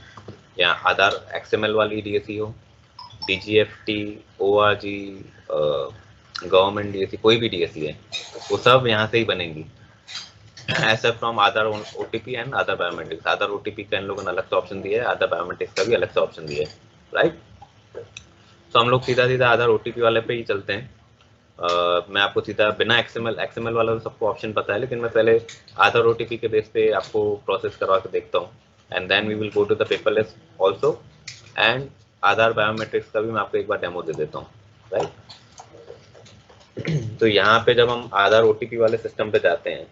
या आधार XML वाली DAC हो, DGFT, ORG, गवर्नमेंट DAC, कोई भी DAC है वो सब यहाँ से ही बनेंगी, except from Aadhaar OTP and Aadhaar biometrics. Aadhaar OTP का इन लोगों ने अलग से ऑप्शन दिया है, आधार बायोमेट्रिक्स का भी अलग से ऑप्शन दिया है, राइट। तो हम लोग सीधा सीधा आधार ओटीपी वाले पे ही चलते हैं। मैं आपको सीधा बिना एक्सएमएल वाला तो सबको ऑप्शन पता है, लेकिन मैं पहले आधार ओटीपी के बेस पे आपको प्रोसेस करवा के देखता हूँ, and then we will go to the paperless also, and Aadhaar biometrics का भी मैं आपको एक बार डेमो दे देता हूँ, राइट। तो यहाँ पे जब हम आधार ओटीपी वाले सिस्टम पे जाते हैं,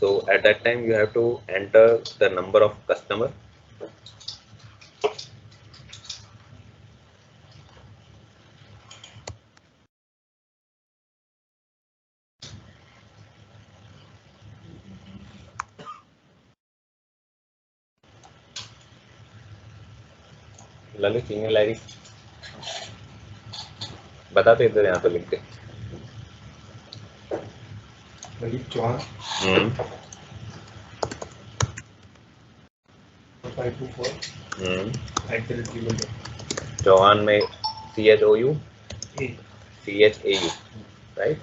so at that time you have to enter the number of customer, Lalit email ID बताते इधर यहाँ पे लिख दे। ललित चौहान 524 चौहान में CHOU right,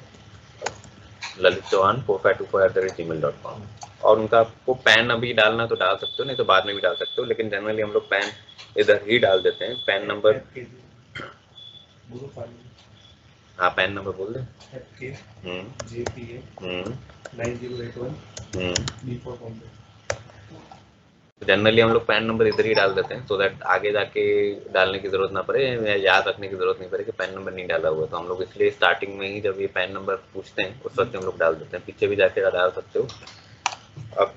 Lalit Chauhan 4524@gmail.com। और उनका आपको पैन अभी डालना तो डाल सकते हो, नहीं तो बाद में भी डाल सकते हो, लेकिन जनरली हम लोग पैन इधर ही डाल देते हैं। पैन नंबर, हाँ पैन नंबर बोल दे। जनरली हम लोग पैन नंबर इधर ही डाल देते हैं, सो दैट आगे जाके डालने की जरूरत ना पड़े, या याद रखने की जरूरत नहीं पड़े कि पैन नंबर नहीं डाला हुआ। तो हम लोग इसलिए स्टार्टिंग में ही जब ये पैन नंबर पूछते हैं उस वक्त हम लोग डाल देते हैं, पीछे भी जाके डाल सकते हो। अब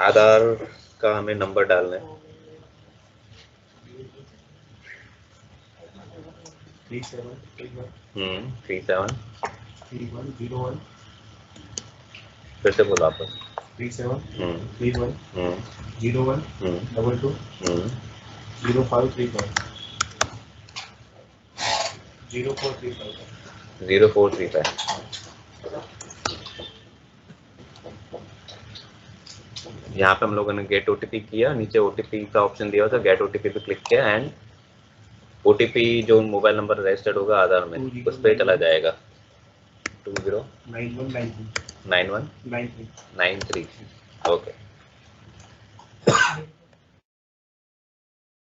आधार का हमें नंबर डालना है, 3731 फिर से बोलो आपस 3731 01 22 0535 0435। यहाँ पे हम लोगों ने गेट OTP किया, नीचे OTP का ऑप्शन दिया होता है, गेट OTP पे क्लिक किया एंड OTP जो मोबाइल नंबर रजिस्टर्ड होगा आधार में उस पर चला जाएगा 209193। ओके,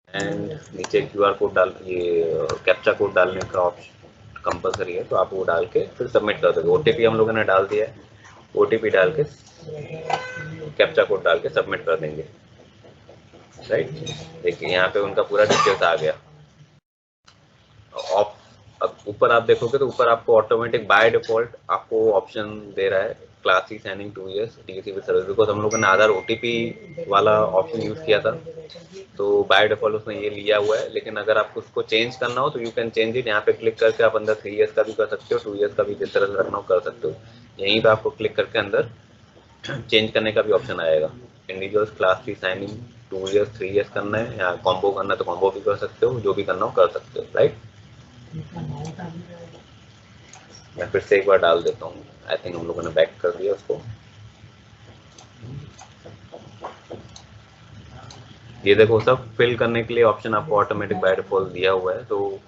एंड नीचे QR कोड डाल, ये कैप्चा कोड डालने का ऑप्शन कंपलसरी है, तो आप वो डाल के फिर सबमिट कर दोगे। OTP हम लोगों ने डाल दिया है, OTP डाल के कैप्चा कोड डाल के सबमिट कर देंगे। राइट, देखिए यहाँ पे उनका पूरा डिटेल्स आ गया। अब ऊपर आप देखोगे तो ऊपर आपको ऑटोमेटिक बाय डिफॉल्ट आपको ऑप्शन दे रहा है class C signing 2 years DTC with service, because हम लोगों ने आधार OTP वाला ऑप्शन यूज किया था, तो बाय डिफॉल्ट उसने ये लिया हुआ है। लेकिन अगर आपको उसको चेंज करना हो तो यू कैन चेंज इट। यहाँ पे क्लिक करके आप अंदर 3 years का भी कर सकते हो, 2 years का भी, जिस तरह से रखना हो कर सकते हो। यहीं पे आपको क्लिक करके अंदर चेंज करने का भी ऑप्शन आएगा। Individuals class C signing 2 years 3 years करना है, या कॉम्बो करना है तो कॉम्बो भी कर सकते हो, जो भी करना हो कर सकते हो। राइट, मैं फिर से एक बार डाल देता हूँ, आई थिंक हम लोगों ने बैक कर दिया उसको। ये देखो सब फिल करने के लिए ऑप्शन आपको ऑटोमेटिक बाय डिफॉल्ट दिया हुआ है, तो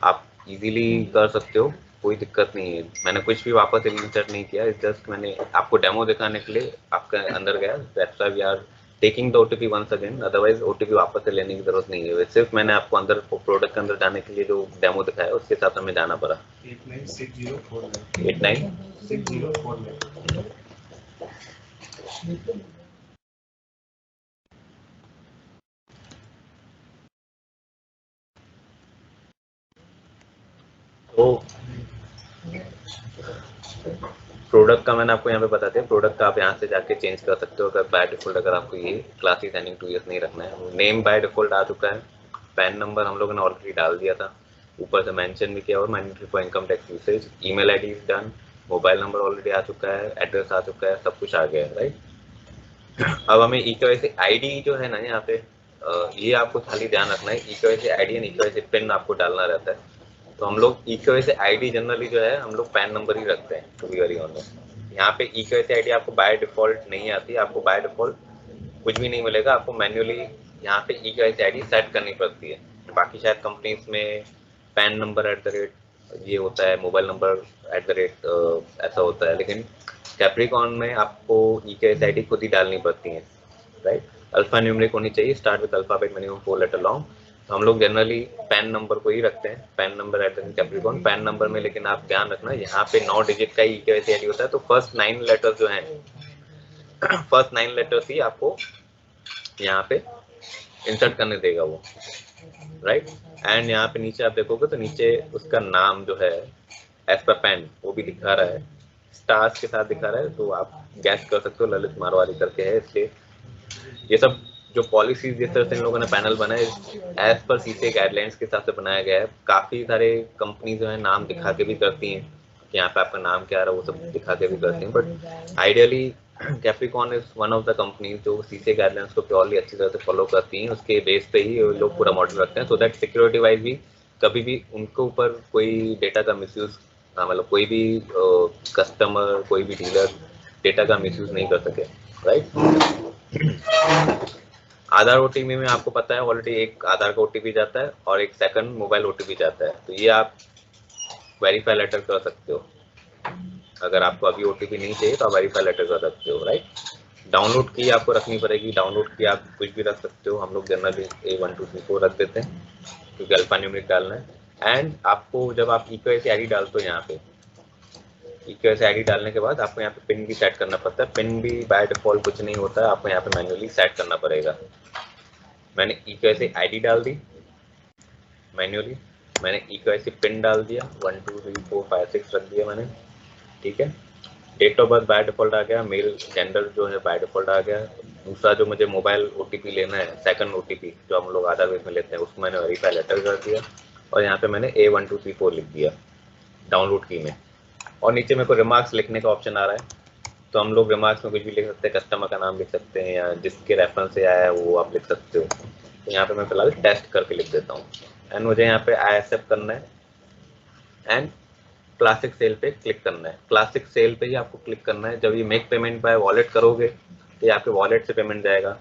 आप इजीली कर सकते हो, कोई दिक्कत नहीं है। मैंने कुछ भी वापस इंसर्ट नहीं किया, जस्ट मैंने आपको डेमो दिखाने के लिए आपका अंदर गया, that's why we are taking the OTP once again, otherwise OTP वापस से लेने की जरूरत नहीं है। सिर्फ मैंने आपको अंदर प्रोडक्ट के अंदर जाने के लिए जो डेमो दिखाया उसके साथ हमें जाना पड़ा। 896049 तो प्रोडक्ट का मैंने आपको यहाँ पे बता दिया, प्रोडक्ट का आप यहाँ से जाके चेंज कर सकते हो। अगर बाय डिफॉल्ट अगर आपको ये क्लास सी साइनिंग 2 years नहीं रखना है, नेम बाय डिफॉल्ट आ चुका है, पैन नंबर हम लोगों ने ऑलरेडी डाल दिया था, ऊपर से मेंशन भी किया, और mandatory for income tax usage, email ID is done, mobile number already आ चुका है, एड्रेस आ चुका है, सब कुछ आ गया है। राइट, अब हमें eKYC ID जो है ना यहाँ पे, ये आपको खाली ध्यान रखना है, eKYC ID and eKYC pin आपको डालना रहता है। तो हम लोग eKYC ID जनरली जो है हम लोग पैन नंबर ही रखते हैं, टू बी वेरी ऑनेस्ट। यहाँ पे eKYC ID आपको बाय डिफॉल्ट नहीं आती, आपको बाय डिफॉल्ट कुछ भी नहीं मिलेगा, आपको मैन्युअली यहाँ पे eKYC ID सेट करनी पड़ती है। बाकी शायद कंपनीज में पैन नंबर ये होता है, मोबाइल नंबर ऐसा होता है, लेकिन कैप्रिकॉन में आपको eKYC ID खुद ही डालनी पड़ती है। राइट, अल्फा न्यूमेरिक होनी चाहिए, start with alphabet, minimum 4 letter long. तो हम लोग जनरली पैन नंबर को ही रखते हैं, pan number Capricorn. Pan number में लेकिन आप ध्यान रखना, यहाँ पे 9 डिजिट का eKYC ID होता है, तो फर्स्ट 9 लेटर्स जो हैं फर्स्ट 9 लेटर्स ही आपको यहाँ पे इंसर्ट करने देगा वो। राइट, एंड यहाँ पे नीचे आप देखोगे तो नीचे उसका नाम जो है एज पर पैन वो भी दिखा रहा है, स्टार्स के साथ दिखा रहा है, तो आप गैस कर सकते हो ललित मारवाड़ी करके है। इसलिए ये सब जो पॉलिसीज जिस तरह से इन लोगों ने पैनल बनाए, एज पर CCA गाइडलाइंस के हिसाब से बनाया गया है। काफी सारे कंपनी जो है नाम दिखा के भी करती हैं कि यहाँ पे आपका नाम क्या आ रहा है, वो सब दिखा के भी करती हैं, but ideally Capricorn is one of the company जो CCA गाइडलाइंस को प्योरली अच्छी तरह से फॉलो करती हैं, उसके बेस पे ही लोग पूरा मॉडल रखते हैं, सो दैट सिक्योरिटी वाइज भी कभी भी उनके ऊपर कोई डेटा का मिसयूज मतलब कोई भी कस्टमर, कोई भी डीलर डेटा का मिसयूज नहीं कर सके, राइट। आधार ओटीपी में आपको पता है ऑलरेडी एक आधार का ओटीपी जाता है और एक सेकंड मोबाइल ओटीपी जाता है, तो ये आप वेरीफाई लेटर कर सकते हो। अगर आपको अभी ओटीपी नहीं चाहिए तो आप वेरीफाई लेटर कर सकते हो, राइट। डाउनलोड की आपको रखनी पड़ेगी, डाउनलोड की आप कुछ भी रख सकते हो, हम लोग जनरली A1234 रख देते हैं क्योंकि अल्फा न्यूमेरिक डालना है। एंड आपको जब आप EKYC ID डालते हो, यहाँ पे EKYC ID डालने के बाद आपको यहाँ पे पिन भी सेट करना पड़ता है। पिन भी बाय डिफॉल्ट कुछ नहीं होता है, आपको यहाँ पे मैन्युअली सेट करना पड़ेगा। मैंने EKYC ID डाल दी मैन्युअली, मैंने EKYC पिन डाल दिया, 1 2 3 4 5 6 रख दिया मैंने, ठीक है। Date of birth by default आ गया, मेल जेंडर जो है बाय डिफॉल्ट आ गया। दूसरा जो मुझे मोबाइल ओटीपी लेना है, सेकंड ओटीपी जो हम लोग आधार बेस में लेते हैं, उसको मैंने वेरीफाई लेटर कर दिया और यहाँ पे मैंने A1234 लिख दिया डाउनलोड की में। और नीचे मेरे को रिमार्क्स लिखने का ऑप्शन आ रहा है, तो हम लोग रिमार्क्स में कुछ भी लिख सकते हैं, कस्टमर का नाम लिख सकते हैं या जिसके रेफरेंस से आया है वो आप लिख सकते हो। तो यहाँ पे मैं फिलहाल टेस्ट करके लिख देता हूँ एंड मुझे यहाँ पे आई एक्सेप्ट करना है एंड क्लासिक सेल पे क्लिक करना है। क्लासिक सेल पे ही आपको क्लिक करना है। जब ये मेक पेमेंट बाय वॉलेट करोगे तो ये आपके वॉलेट से पेमेंट जाएगा।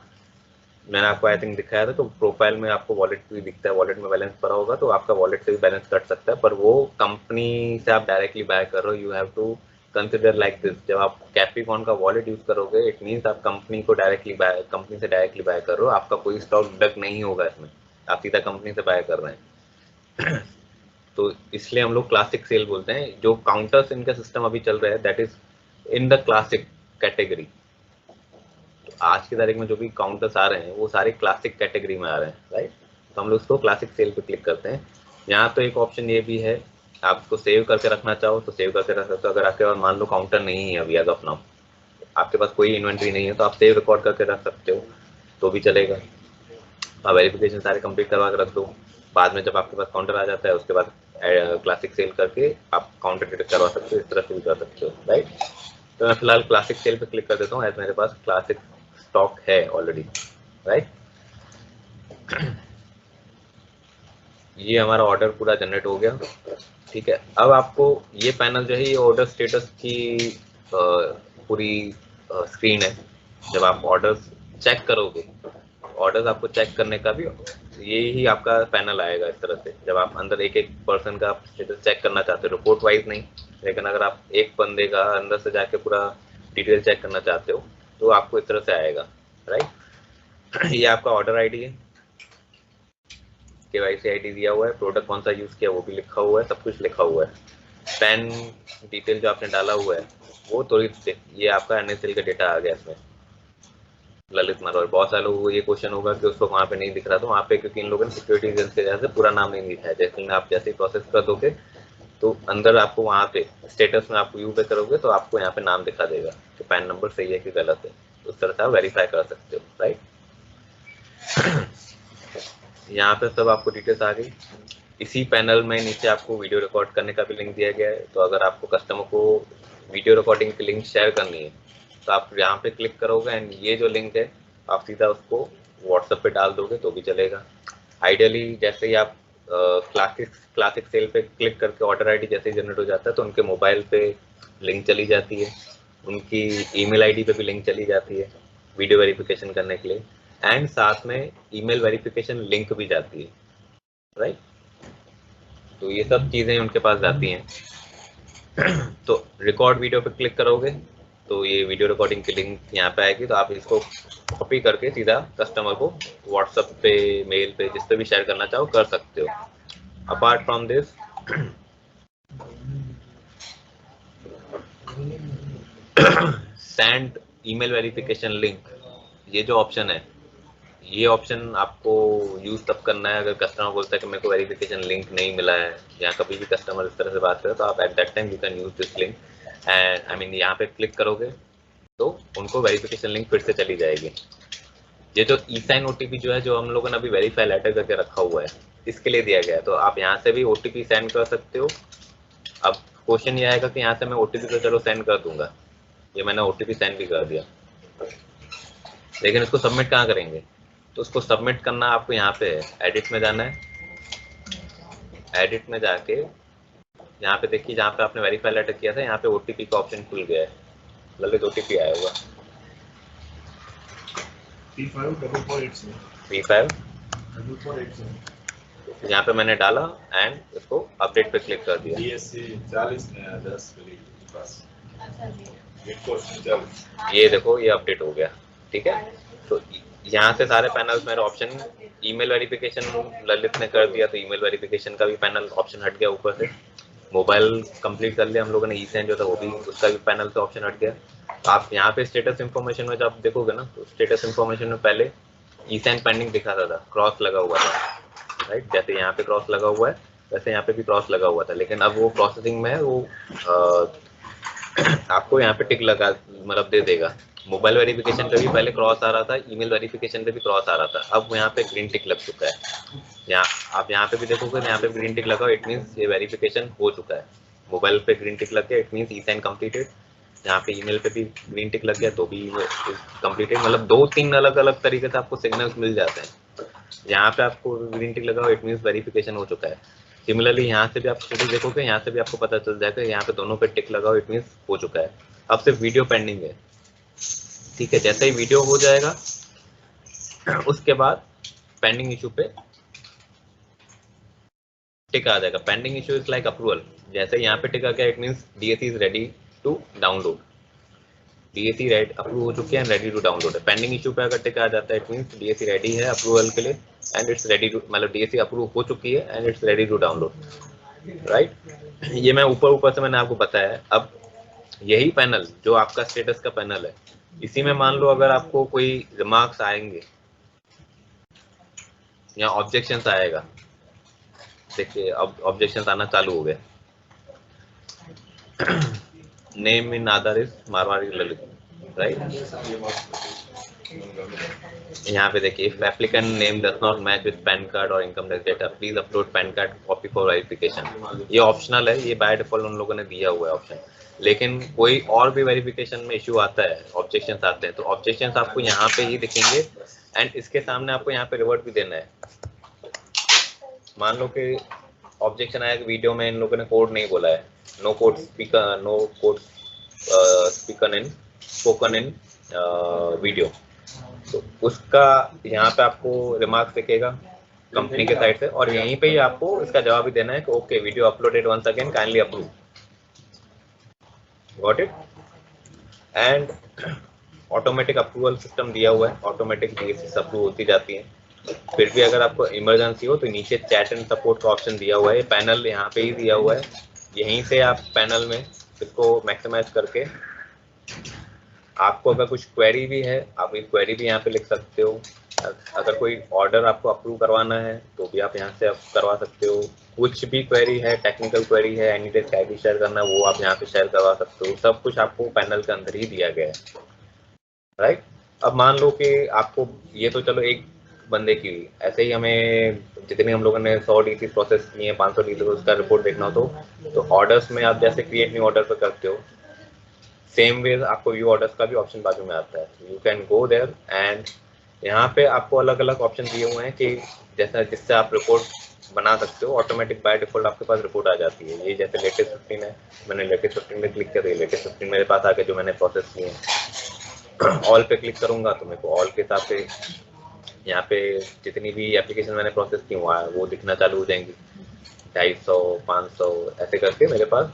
मैंने आपको आई थिंक दिखाया था, तो प्रोफाइल में आपको वॉलेट भी दिखता है, वॉलेट में बैलेंस पड़ा होगा तो आपका वॉलेट से भी बैलेंस कट सकता है, पर वो कंपनी से आप डायरेक्टली बाय कर रहे हो। You have to consider like this, जब आप कैप्रिकॉन का वॉलेट यूज करोगे इट मीन्स आप कंपनी को डायरेक्टली बाय, कंपनी से डायरेक्टली बाय कर रहे हो, आपका कोई स्टॉक डिडक्ट नहीं होगा इसमें, आप सीधा कंपनी से बाय कर रहे हैं। तो इसलिए हम लोग क्लासिक सेल बोलते हैं। जो काउंटर्स इनका सिस्टम अभी चल रहा है that is in the classic category. आज की तारीख में जो भी काउंटर्स आ रहे हैं वो सारे क्लासिक कैटेगरी में आ रहे हैं, राइट। तो हम लोग इसको क्लासिक सेल पे क्लिक करते हैं। यहाँ तो एक ऑप्शन ये भी है, आप इसको सेव करके रखना चाहो तो सेव करके रख सकते हो। अगर आपके पास मान लो काउंटर नहीं है अभी एज ऑफ नाउ, आपके पास कोई इन्वेंट्री नहीं है, तो आप सेव रिकॉर्ड करके रख सकते हो तो भी चलेगा। आप वेरिफिकेशन सारे कंप्लीट करवा के रख दो, बाद में जब आपके पास काउंटर आ जाता है उसके बाद क्लासिक सेल करके आप काउंटर डिटेक्ट करवा सकते हो, इस तरह से भी कर सकते हो, राइट। तो मैं फिलहाल क्लासिक सेल पे क्लिक कर देता हूँ एज मेरे पास क्लासिक स्टॉक है ऑलरेडी, राइट। ये हमारा ऑर्डर पूरा जनरेट हो गया, ठीक है। अब आपको ये पैनल जो है ये ऑर्डर स्टेटस की पूरी स्क्रीन है। जब आप ऑर्डर्स चेक करोगे, ऑर्डर्स आपको चेक करने का भी यही आपका पैनल आएगा इस तरह से। जब आप अंदर एक एक पर्सन का स्टेटस चेक करना चाहते हो, रिपोर्ट वाइज नहीं, लेकिन अगर आप एक बंदे का अंदर से जाके पूरा डिटेल चेक करना चाहते हो तो आपको इस तरह से आएगा, राइट। ये आपका ऑर्डर आईडी है, KYC आईडी दिया हुआ है, प्रोडक्ट कौन सा यूज किया वो भी लिखा हुआ है, सब कुछ लिखा हुआ है। पैन डिटेल जो आपने डाला हुआ है वो थोड़ी, ये आपका NSL का डेटा आ गया इसमें, ललित मरोर। बहुत सारे लोगों को ये क्वेश्चन होगा कि उसको वहाँ पे नहीं दिख रहा, तो वहाँ पे क्योंकि इन लोगों ने सिक्योरिटी रीजन के वजह से पूरा नाम नहीं लिखा है। जैसे आप जैसे ही प्रोसेस कर दोगे तो अंदर आपको वहाँ पे स्टेटस में आप व्यू पे करोगे तो आपको यहाँ पे नाम दिखा देगा कि पैन नंबर सही है कि गलत है। उस तरह से आप वेरीफाई कर सकते हो, राइट। यहाँ पे सब आपको डिटेल्स आ गई। इसी पैनल में नीचे आपको वीडियो रिकॉर्ड करने का भी लिंक दिया गया है। तो अगर आपको कस्टमर को वीडियो रिकॉर्डिंग की लिंक शेयर करनी है तो आप यहाँ पे क्लिक करोगे एंड ये जो लिंक है आप सीधा उसको व्हाट्सएप पे डाल दोगे तो भी चलेगा। आइडियली जैसे ही आप क्लासिक सेल पे क्लिक करके ऑर्डर आईडी जैसे ही जनरेट हो जाता है तो उनके मोबाइल पे लिंक चली जाती है, उनकी ईमेल आईडी पे भी लिंक चली जाती है वीडियो वेरिफिकेशन करने के लिए, एंड साथ में ईमेल वेरिफिकेशन लिंक भी जाती है, राइट। तो ये सब चीज़ें उनके पास जाती हैं। तो रिकॉर्ड वीडियो पे क्लिक करोगे तो ये वीडियो रिकॉर्डिंग की लिंक यहाँ पे आएगी, तो आप इसको कॉपी करके सीधा कस्टमर को व्हाट्सएप पे, मेल पे, जिस पे भी शेयर करना चाहो कर सकते हो। Apart from this send email verification link, ये जो ऑप्शन है ये ऑप्शन आपको यूज तब करना है अगर कस्टमर बोलता है कि मेरे को वेरिफिकेशन लिंक नहीं मिला है, या कभी भी कस्टमर इस तरह से बात करे तो आप eight that time you can use this link and I mean यहाँ पे क्लिक करोगे तो उनको वेरिफिकेशन लिंक फिर से चली जाएगी। ये जो ई-साइन OTP जो है, जो हम लोगों ने अभी वेरीफाई लेटर करके रखा हुआ है, इसके लिए दिया गया है। तो आप यहाँ से भी OTP सेंड कर सकते हो। अब क्वेश्चन ये आएगा कि यहाँ से मैं OTP तो चलो सेंड कर दूंगा, ये मैंने OTP सेंड भी कर दिया, लेकिन इसको सबमिट कहाँ करेंगे? तो उसको सबमिट करना आपको यहाँ पे एडिट में जाना है, एडिट में जाके यहाँ पे देखिए, जहाँ पे आपने वेरीफाई लेटर किया था यहाँ पे ओटीपी का ऑप्शन खुल गया है। ललित ओटीपी आया होगा 354487 4487। यहाँ पे मैंने डाला एंड इसको अपडेट पे क्लिक कर दिया। ये देखो ये अपडेट हो गया, ठीक है। तो यहाँ से सारे पैनल्स मेरे ऑप्शन, ईमेल वेरिफिकेशन ललित ने कर दिया तो ईमेल वेरिफिकेशन का भी पैनल ऑप्शन हट गया ऊपर से। मोबाइल कंप्लीट कर लिया हम लोगों ने, ई सेंड जो था वो भी, उसका भी पैनल से ऑप्शन हट गया। आप यहाँ पे स्टेटस इन्फॉर्मेशन में जब देखोगे ना, तो स्टेटस इन्फॉर्मेशन में पहले ई सेंड पेंडिंग दिखाता था, क्रॉस लगा हुआ था, राइट। जैसे यहाँ पे क्रॉस लगा हुआ है वैसे यहाँ पे भी क्रॉस लगा हुआ था, लेकिन अब वो प्रोसेसिंग में है, वो आपको यहाँ पे टिक लगा मतलब दे देगा। मोबाइल वेरिफिकेशन पे भी पहले क्रॉस आ रहा था, ईमेल वेरिफिकेशन पे भी क्रॉस आ रहा था, अब यहाँ पे ग्रीन टिक लग चुका है। यहाँ आप यहाँ पे भी देखोगे, यहाँ पे ग्रीन टिक लगा, इट मीन्स ये वेरिफिकेशन हो चुका है। मोबाइल पे ग्रीन टिक लग गया, it means e sign completed. यहाँ पे ईमेल पे भी ग्रीन टिक लग गया तो भी कंप्लीटेड। मतलब 2-3 अलग अलग तरीके से आपको सिग्नल्स मिल जाते हैं। यहाँ पे आपको ग्रीन टिक लगा, इट मीन्स वेरिफिकेशन हो चुका है। सिमिलरली यहाँ से भी आप स्टेटस देखोगे, यहाँ से भी आपको पता चल जाएगा, यहाँ पे दोनों पे टिक लगाओ, इट मीन्स हो चुका है। अब सिर्फ वीडियो पेंडिंग है, ठीक है। जैसे ही वीडियो हो जाएगा उसके बाद पेंडिंग इशू पे टिक आ जाएगा। Pending issue is like approval. जैसे यहाँ पे टिक आ गया, it means DSC is ready to download. DSC रेड अप्रूव हो चुके हैं, रेडी टू डाउनलोड है। पेंडिंग इशू पे अगर टिक आ जाता है, इट मीन्स डीएसी रेडी है अप्रूवल के लिए एंड इट्स रेडी टू, मतलब डीएसी अप्रूव हो चुकी है and it's ready to download, right. ये मैं ऊपर से मैंने आपको बताया। अब यही पैनल जो आपका स्टेटस का पैनल है, इसी में मान लो अगर आपको कोई रिमार्क्स आएंगे या ऑब्जेक्शंस आएगा, देखिए अब ऑब्जेक्शंस आना चालू हो गए। Name in Aadhaar is Marwadi Lalit, right. यहाँ पे देखिए, if applicant name does not match with PAN card और income tax data, please upload PAN card copy for verification. ये ऑप्शनल है, ये बाय डिफॉल्ट उन लोगों ने दिया हुआ है ऑप्शन। लेकिन कोई और भी वेरिफिकेशन में इशू आता है, ऑब्जेक्शंस आते हैं, तो ऑब्जेक्शंस आपको यहाँ पे ही दिखेंगे एंड इसके सामने आपको यहाँ पे रिवर्ट भी देना है। मान लो कि ऑब्जेक्शन आया कि वीडियो में इन लोगों ने कोड नहीं बोला है, no code speaker in spoken in video, तो उसका यहाँ पे आपको रिमार्क्स दिखेगा कंपनी के साइड से, और यहीं पे ही आपको इसका जवाब भी देना है कि okay video uploaded once again, kindly approve. Got it. And automatic approval system दिया हुआ है, ऑटोमेटिक डीएसी अप्रूव होती जाती है। फिर भी अगर आपको इमरजेंसी हो तो नीचे चैट एंड सपोर्ट का ऑप्शन दिया हुआ है, पैनल यहाँ पे ही दिया हुआ है। यहीं से आप पैनल में इसको मैक्सिमाइज करके, आपको अगर कुछ क्वेरी भी है आप एक क्वेरी भी यहाँ पे लिख सकते हो। अगर कोई ऑर्डर आपको अप्रूव करवाना है तो भी आप यहाँ से आप करवा सकते हो। कुछ भी क्वेरी है, टेक्निकल क्वेरी है, एनी डेस्क आईडी शेयर करना है, वो आप यहाँ पे शेयर करवा सकते हो। सब कुछ आपको पैनल के अंदर ही दिया गया है, राइट। अब मान लो कि आपको, ये तो चलो एक बंदे की, ऐसे ही हमें जितने हम लोगों ने 100 डीसी प्रोसेस किए हैं, 500 डीसी उसका रिपोर्ट देखना हो तो ऑर्डर्स में आप जैसे क्रिएट न्यू ऑर्डर पे करते हो, सेम वे आपको व्यू ऑर्डर्स का भी ऑप्शन बाजू में आता है। You can go there and यहाँ पे आपको अलग अलग ऑप्शन दिए हुए हैं कि जैसा जिससे आप रिपोर्ट बना सकते हो। ऑटोमेटिक बाय डिफॉल्ट आपके पास रिपोर्ट आ जाती है। ये जैसे लेटेस्ट 15 है, मैंने लेटेस्ट 15 में क्लिक कर, लेटेस्ट 15 मेरे पास आ गया जो मैंने प्रोसेस किए हैं। ऑल पे क्लिक करूंगा तो मेरे को ऑल के हिसाब से यहाँ पे जितनी भी एप्लीकेशन मैंने प्रोसेस की हुआ है वो दिखना चालू हो जाएंगी। 250, 500 ऐसे करके मेरे पास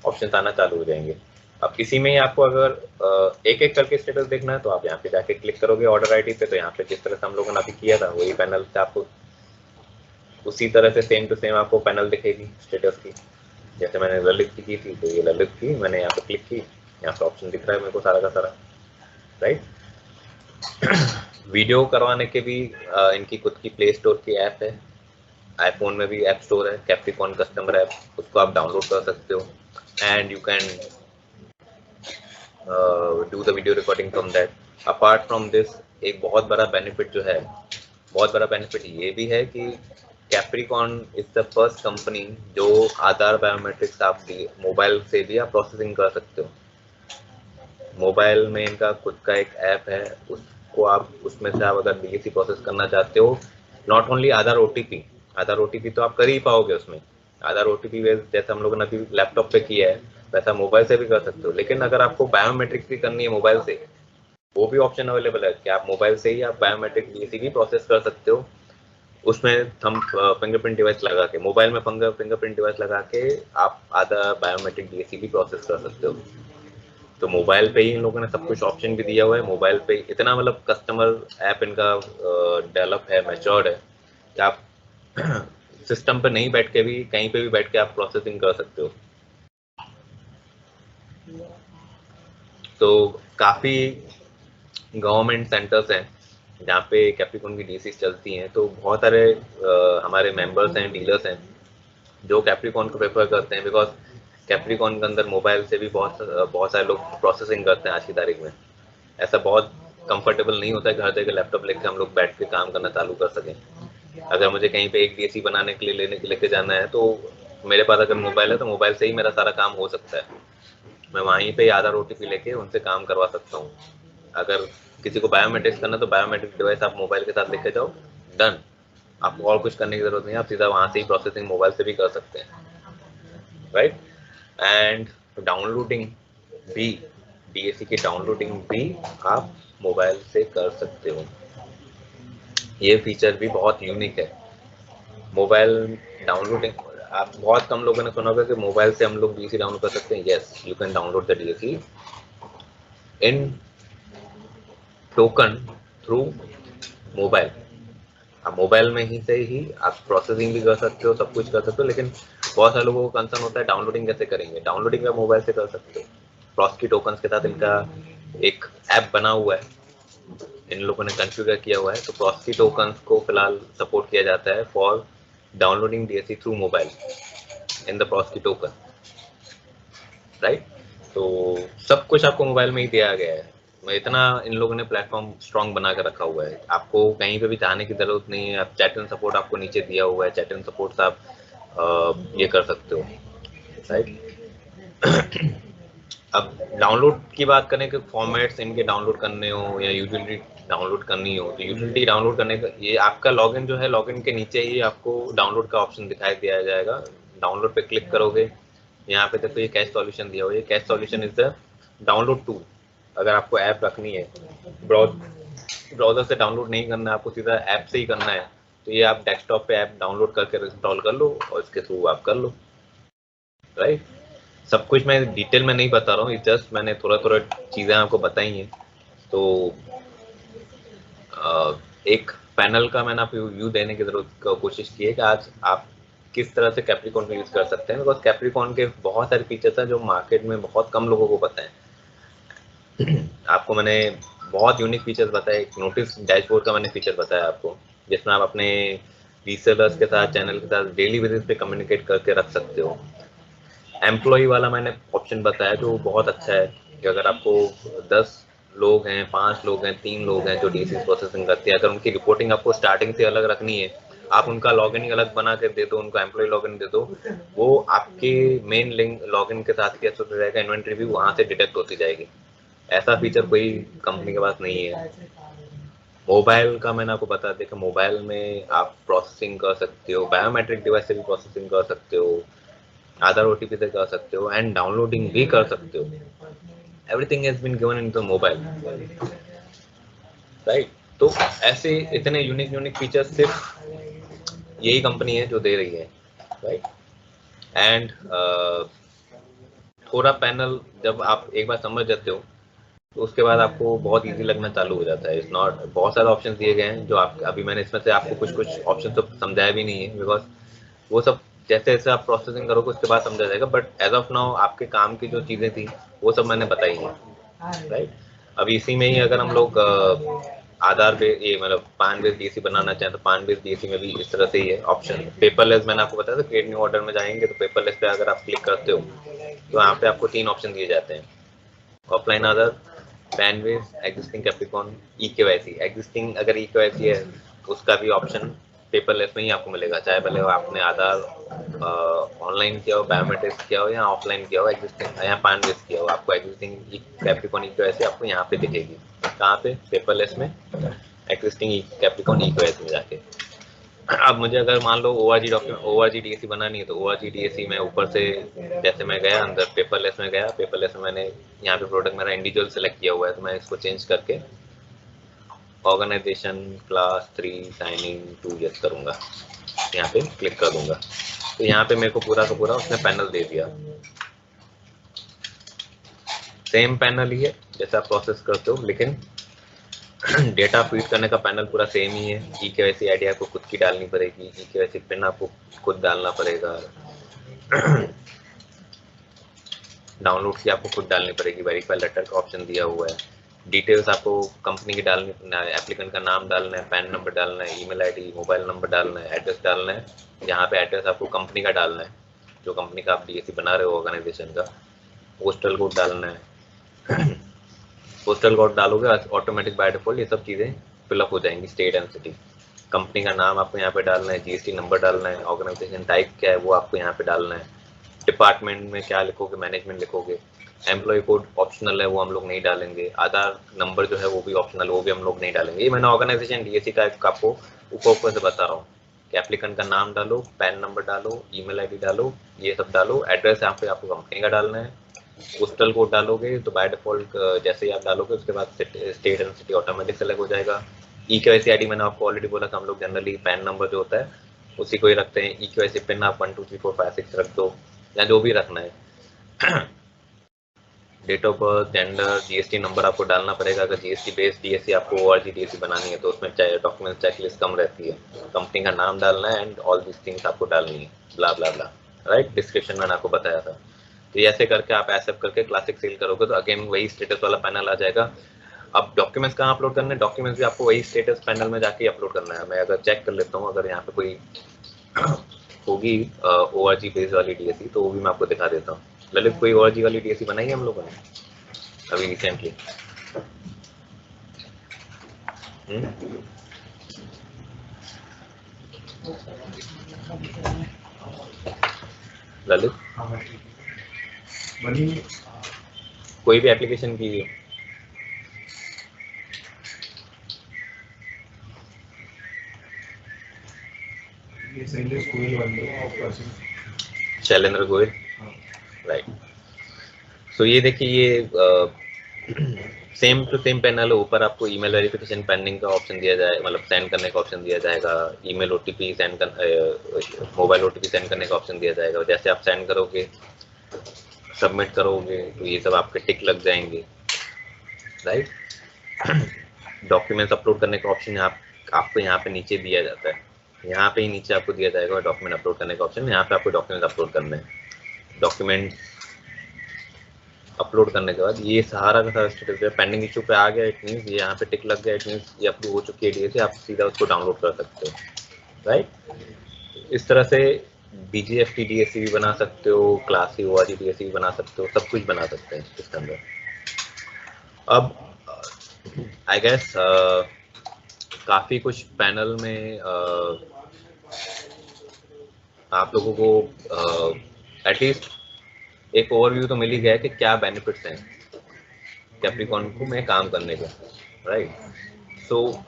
ऑप्शन आना चालू हो जाएंगे। अब इसी में ही आपको अगर एक एक करके स्टेटस देखना है तो आप यहाँ पे जाके क्लिक करोगे ऑर्डर आईडी पे, तो यहाँ पे जिस तरह से हम लोगों ने अभी किया था वही पैनल से आपको उसी तरह से सेम टू सेम आपको पैनल दिखेगी स्टेटस की। जैसे मैंने ललित की थी तो ये ललित की मैंने यहाँ पे क्लिक की, यहाँ पे ऑप्शन दिख रहा है मेरे को सारा का सारा, राइट। वीडियो करवाने के भी इनकी खुद की प्ले स्टोर की ऐप है, आईफोन में भी ऐप स्टोर है, कैप्रिकॉन कस्टमर ऐप, उसको आप डाउनलोड कर सकते हो and you can do the video recording from that. Apart from this एक बहुत बड़ा बेनिफिट जो है, बहुत बड़ा बेनिफिट ये भी है कि Capricorn is the first company जो आधार बायोमेट्रिक्स आप मोबाइल से भी आप प्रोसेसिंग कर सकते हो। मोबाइल में इनका खुद का एक ऐप है, उसको आप उसमें से आप अगर डीएसी प्रोसेस करना चाहते हो, नॉट ओनली आधार ओटीपी तो आप कर ही पाओगे उसमें, आधार ओटीपी बेस्ड जैसे हम लोगों ने अभी लैपटॉप पे किया है वैसा मोबाइल से भी कर सकते हो, लेकिन अगर आपको बायोमेट्रिक भी करनी है मोबाइल से, वो भी ऑप्शन अवेलेबल है कि आप मोबाइल से ही आप बायोमेट्रिक डीएसी भी प्रोसेस कर सकते हो। उसमें हम फिंगरप्रिंट डिवाइस लगा के, मोबाइल में फिंगरप्रिंट डिवाइस लगा के आप आधा बायोमेट्रिक डीएसी भी प्रोसेस कर सकते हो। तो मोबाइल पे ही इन लोगों ने सब कुछ ऑप्शन भी दिया हुआ है, मोबाइल पे इतना मतलब कस्टमर ऐप इनका डेवलप है, मैच्योर्ड है कि आप सिस्टम पे नहीं बैठ के भी कहीं पे भी बैठ के आप प्रोसेसिंग कर सकते हो। तो काफ़ी गवर्नमेंट सेंटर्स हैं जहाँ पे कैप्रिकॉन की डीसी चलती हैं, तो बहुत सारे हमारे मेंबर्स हैं, डीलर्स हैं जो कैप्रिकॉन को प्रेफर करते हैं, बिकॉज कैप्रिकॉन के अंदर मोबाइल से भी बहुत सारे लोग प्रोसेसिंग करते हैं आज की तारीख में। ऐसा बहुत कंफर्टेबल नहीं होता है घर जाके लैपटॉप लेके हम लोग बैठ के काम करना चालू कर सकें। अगर मुझे कहीं पे एक डीसी बनाने के लिए लेके जाना है तो मेरे पास अगर मोबाइल है तो मोबाइल से ही मेरा सारा काम हो सकता है, मैं वहीं पे आधार ओटीपी लेके उनसे काम करवा सकता हूँ। अगर किसी को बायोमेट्रिक्स करना तो बायोमेट्रिक डिवाइस आप मोबाइल के साथ लेके जाओ, डन, आपको और कुछ करने की जरूरत नहीं है, आप सीधा वहां से ही प्रोसेसिंग मोबाइल से भी कर सकते हैं, राइट। एंड डाउनलोडिंग भी, डीएसी की डाउनलोडिंग भी आप मोबाइल से कर सकते हो। ये फीचर भी बहुत यूनिक है मोबाइल डाउनलोडिंग। आप बहुत कम लोगों ने सुना होगा कि मोबाइल से हम लोग डीएसी डाउनलोड कर सकते हैं। Yes, you can download the DAC in token through mobile. आप मोबाइल में ही से ही आप प्रोसेसिंग भी कर सकते हो, सब कुछ कर सकते हो, लेकिन बहुत सारे लोगों को कंसर्न होता है डाउनलोडिंग कैसे करेंगे। डाउनलोडिंग आप मोबाइल से कर सकते हो, प्रॉस्की टोकन्स के साथ इनका एक ऐप बना हुआ है, इन लोगों ने कॉन्फ़िगर किया हुआ है। तो प्रॉस्की टोकन्स को फिलहाल सपोर्ट किया जाता है for downloading DAC through mobile in the Proxkey token, right. तो सब कुछ आपको मोबाइल में ही दिया गया है, इतना इन लोगों ने प्लेटफॉर्म स्ट्रॉन्ग बना कर रखा हुआ है, आपको कहीं पे भी जाने की जरूरत नहीं है। आप चैट एंड सपोर्ट आपको नीचे दिया हुआ है, चैट एंड सपोर्ट से आप ये कर सकते हो, राइट। अब डाउनलोड की बात करें कि फॉर्मेट्स इनके डाउनलोड करने हो या यूटिलिटी डाउनलोड करनी हो, तो यूटिलिटी डाउनलोड करने का ये आपका लॉगिन जो है, लॉगिन के नीचे ही आपको डाउनलोड का ऑप्शन दिखाई दिया जाएगा। डाउनलोड पे क्लिक करोगे, यहाँ पे देखो ये कैश सॉल्यूशन दिया हुआ है, ये cash solution is the download to. अगर आपको ऐप रखनी है, ब्राउजर से डाउनलोड नहीं करना है, आपको सीधा ऐप से ही करना है, तो ये आप डेस्कटॉप पे ऐप डाउनलोड करके इंस्टॉल कर लो और इसके थ्रू आप कर लो, राइट। सब कुछ मैं डिटेल में नहीं बता रहा हूँ, जस्ट मैंने थोड़ा थोड़ा चीज़ें आपको बताई हैं। तो एक पैनल का मैंने आपको व्यू देने की जरूरत कोशिश की है कि आज आप किस तरह से कैप्रिकॉन को यूज़ कर सकते हैं, बिकॉज कैप्रिकॉन के बहुत सारे फीचर्स हैं जो मार्केट में बहुत कम लोगों को पता है। आपको मैंने बहुत यूनिक फीचर्स बताए, एक नोटिस डैशबोर्ड का मैंने फीचर बताया आपको, जिसमें आप अपने रीसेलर्स के साथ, चैनल के साथ डेली बेसिस पे कम्युनिकेट करके रख सकते हो। एम्प्लॉय वाला मैंने ऑप्शन बताया जो बहुत अच्छा है कि अगर आपको 10 लोग हैं, 5 लोग हैं, 3 लोग हैं जो डीसी प्रोसेसिंग करते हैं, अगर उनकी रिपोर्टिंग आपको स्टार्टिंग से अलग रखनी है, आप उनका लॉगिन ही अलग बना के दे दो, उनको एम्प्लॉय लॉगिन दे दो, वो आपके मेन लिंक लॉगिन के साथ क्या होता रहेगा, इन्वेंट्री भी वहाँ से डिटेक्ट होती जाएगी। ऐसा फीचर कोई कंपनी के पास नहीं है। मोबाइल का मैंने आपको बता दिया कि मोबाइल में आप प्रोसेसिंग कर सकते हो, बायोमेट्रिक डिवाइस से भी प्रोसेसिंग कर सकते हो, आधार ओटीपी से कर सकते हो, एंड डाउनलोडिंग भी कर सकते हो। Everything has been given in the mobile, right. तो ऐसे इतने यूनिक यूनिक फीचर्स सिर्फ यही कंपनी है जो दे रही है, राइट। एंड थोड़ा पैनल जब आप एक बार समझ जाते हो तो उसके बाद आपको बहुत इजी लगना चालू हो जाता है। इट्स नॉट, बहुत सारे ऑप्शन दिए गए हैं जो आप अभी मैंने इसमें से आपको कुछ कुछ ऑप्शन तो समझाया भी नहीं है, बिकॉज वो सब जैसे जैसे आप प्रोसेसिंग करोगे उसके बाद समझा जाएगा, बट एज ऑफ नाउ आपके काम की जो चीज़ें थी वो सब मैंने बताई है, राइट। अब इसी में ही अगर हम लोग आधार पे ये मतलब पान बेस्ड डीसी बनाना चाहें तो पान बेस्ड डीसी में भी इस तरह से ही है ऑप्शन। पेपरलेस मैंने आपको बताया था, क्रिएट न्यू ऑर्डर में जाएंगे तो पेपरलेस पे अगर आप क्लिक करते हो तो यहाँ पे आपको 3 ऑप्शन दिए जाते हैं, offline Aadhaar, PAN based, existing Capricorn, e KYC. Existing अगर ई केवाईसी है उसका भी ऑप्शन पेपरलेस में ही आपको मिलेगा, चाहे भले आपने आधार ऑनलाइन किया हो, बायोमेट्रिक्स किया हो, या ऑफलाइन किया हो, एग्जिस्टिंग या पैन बेस्ड किया हो, आपको एग्जिस्टिंग कैप्रिकॉन ई केवाईसी आपको यहाँ पे दिखेगी। कहाँ पे? पेपरलेस में, एग्जिस्टिंग कैप्रिकॉन ई केवाईसी में जाके। अब मुझे अगर मान लो ORG DAC बनानी है तो ORG DAC में ऊपर से जैसे मैं गया अंदर पेपरलेस में गया, पेपरलेस में मैंने यहाँ पे प्रोडक्ट मेरा इंडिविजुअल सेलेक्ट किया हुआ है, तो मैं इसको चेंज करके organisation class 3 sign in to yes करूँगा, यहाँ पे क्लिक कर दूंगा, तो यहाँ पे मेरे को पूरा का पूरा उसने पैनल दे दिया। सेम पैनल ही है जैसे आप प्रोसेस करते हो, लेकिन डेटा फीड करने का पैनल पूरा सेम ही है। eKYC आईडी आपको खुद की डालनी पड़ेगी, eKYC पिन आपको खुद डालना पड़ेगा, डाउनलोड की आपको खुद डालनी पड़ेगी, वेरीफाई लेटर का ऑप्शन दिया हुआ है, डिटेल्स आपको कंपनी की डालनी, एप्लीकेंट का नाम डालना है, पैन नंबर डालना है, ईमेल आईडी, मोबाइल नंबर डालना है, एड्रेस डालना है। यहाँ पे एड्रेस आपको कंपनी का डालना है, जो कंपनी का आप DAC बना रहे हो ऑर्गेनाइजेशन का, पोस्टल कोड डालना है। पोस्टल कोड डालोगे ऑटोमेटिक बाय डिफॉल्ट ये सब चीज़ें फिलअप हो जाएंगी, स्टेट एंड सिटी। कंपनी का नाम आपको यहाँ पे डालना है, GST नंबर डालना है, ऑर्गेनाइजेशन टाइप क्या है वो आपको यहाँ पे डालना है, डिपार्टमेंट में क्या लिखोगे, मैनेजमेंट लिखोगे, एम्प्लॉय कोड ऑप्शनल है वो हम लोग नहीं डालेंगे, आधार नंबर जो है वो भी ऑप्शनल, वो भी हम लोग नहीं डालेंगे। ये मैंने ऑर्गेनाइजेशन DAC का आपको ऊपर से बता रहा हूँ कि एप्लीकेंट का नाम डालो, पैन नंबर डालो, ईमेल आईडी डालो, ये सब डालो, एड्रेस यहाँ पे आपको कंपनी का डालना है, पोस्टल कोड डालोगे तो बाय डिफॉल्ट जैसे ही आप डालोगे उसके बाद state and city automatic select हो जाएगा। eKYC आईडी मैंने आपको ऑलरेडी बोला कि हम लोग जनरली पैन नंबर जो होता है उसी को ही रखते हैं। eKYC पिन आप 1 2 3 4 5 6 रख दो या जो भी रखना है। Date of birth, gender, GST number आपको डालना पड़ेगा। अगर GST बेस्ड DAC आपको ORG DAC बनानी है तो उसमें डॉक्यूमेंट चेकलिस्ट कम रहती है, कंपनी का नाम डालना है एंड ऑल दिस थिंग्स आपको डालनी है, ब्ला ब्ला ब्ला, राइट। डिस्क्रिप्शन मैंने आपको बताया था। तो ऐसे करके आप एक्सेप्ट करके क्लासिक सेल करोगे तो अगेन वही स्टेटस वाला पैनल आ जाएगा। अब डॉक्यूमेंट्स कहाँ अपलोड करने हैं, डॉक्यूमेंट्स भी आपको वही स्टेटस पैनल में जाके अपलोड करना है। मैं अगर चेक कर लेता हूँ, अगर यहाँ पे कोई होगी ORG बेस्ड वाली DAC तो वो भी मैं आपको दिखा देता हूँ। ललित, कोई ORG वाली DAC बनाई है हम लोगों ने अभी रिसेंटली? ललित, कोई भी एप्लीकेशन की शैलेंद्र गोयल, राइट। सो ये देखिए, ये सेम टू सेम पैनल है। ऊपर आपको ईमेल वेरिफिकेशन पेंडिंग का ऑप्शन दिया जाए, मतलब सेंड करने का ऑप्शन दिया जाएगा, ईमेल OTP सेंड कर, मोबाइल OTP सेंड करने का ऑप्शन दिया जाएगा। जैसे आप सेंड करोगे, सबमिट करोगे तो ये सब आपके टिक लग जाएंगे, राइट। डॉक्यूमेंट्स अपलोड करने का ऑप्शन आपको यहाँ पे नीचे दिया जाता है, यहाँ पे ही नीचे आपको दिया जाएगा डॉक्यूमेंट अपलोड करने का ऑप्शन। यहाँ पे आपको डॉक्यूमेंट अपलोड करने हैं। डॉक्यूमेंट अपलोड करने के बाद ये सहारा का सारा स्टेटस है, पेंडिंग इशू पे आ गया, इट मीन्स ये यहाँ पे टिक लग गया, इट मीन्स ये अप्रूव हो चुकी है DAC, आप सीधा उसको डाउनलोड कर सकते हो, राइट। इस तरह से BGFT DAC भी बना सकते हो, क्लासी ORG DAC भी बना सकते हो, सब कुछ बना सकते हैं इसके अंदर। अब आई गेस काफ़ी कुछ पैनल में आप लोगों को एटलीस्ट एक ओवरव्यू तो मिल ही गया कि क्या बेनिफिट्स हैं कैप्रिकॉर्न को में काम करने के, राइट। सो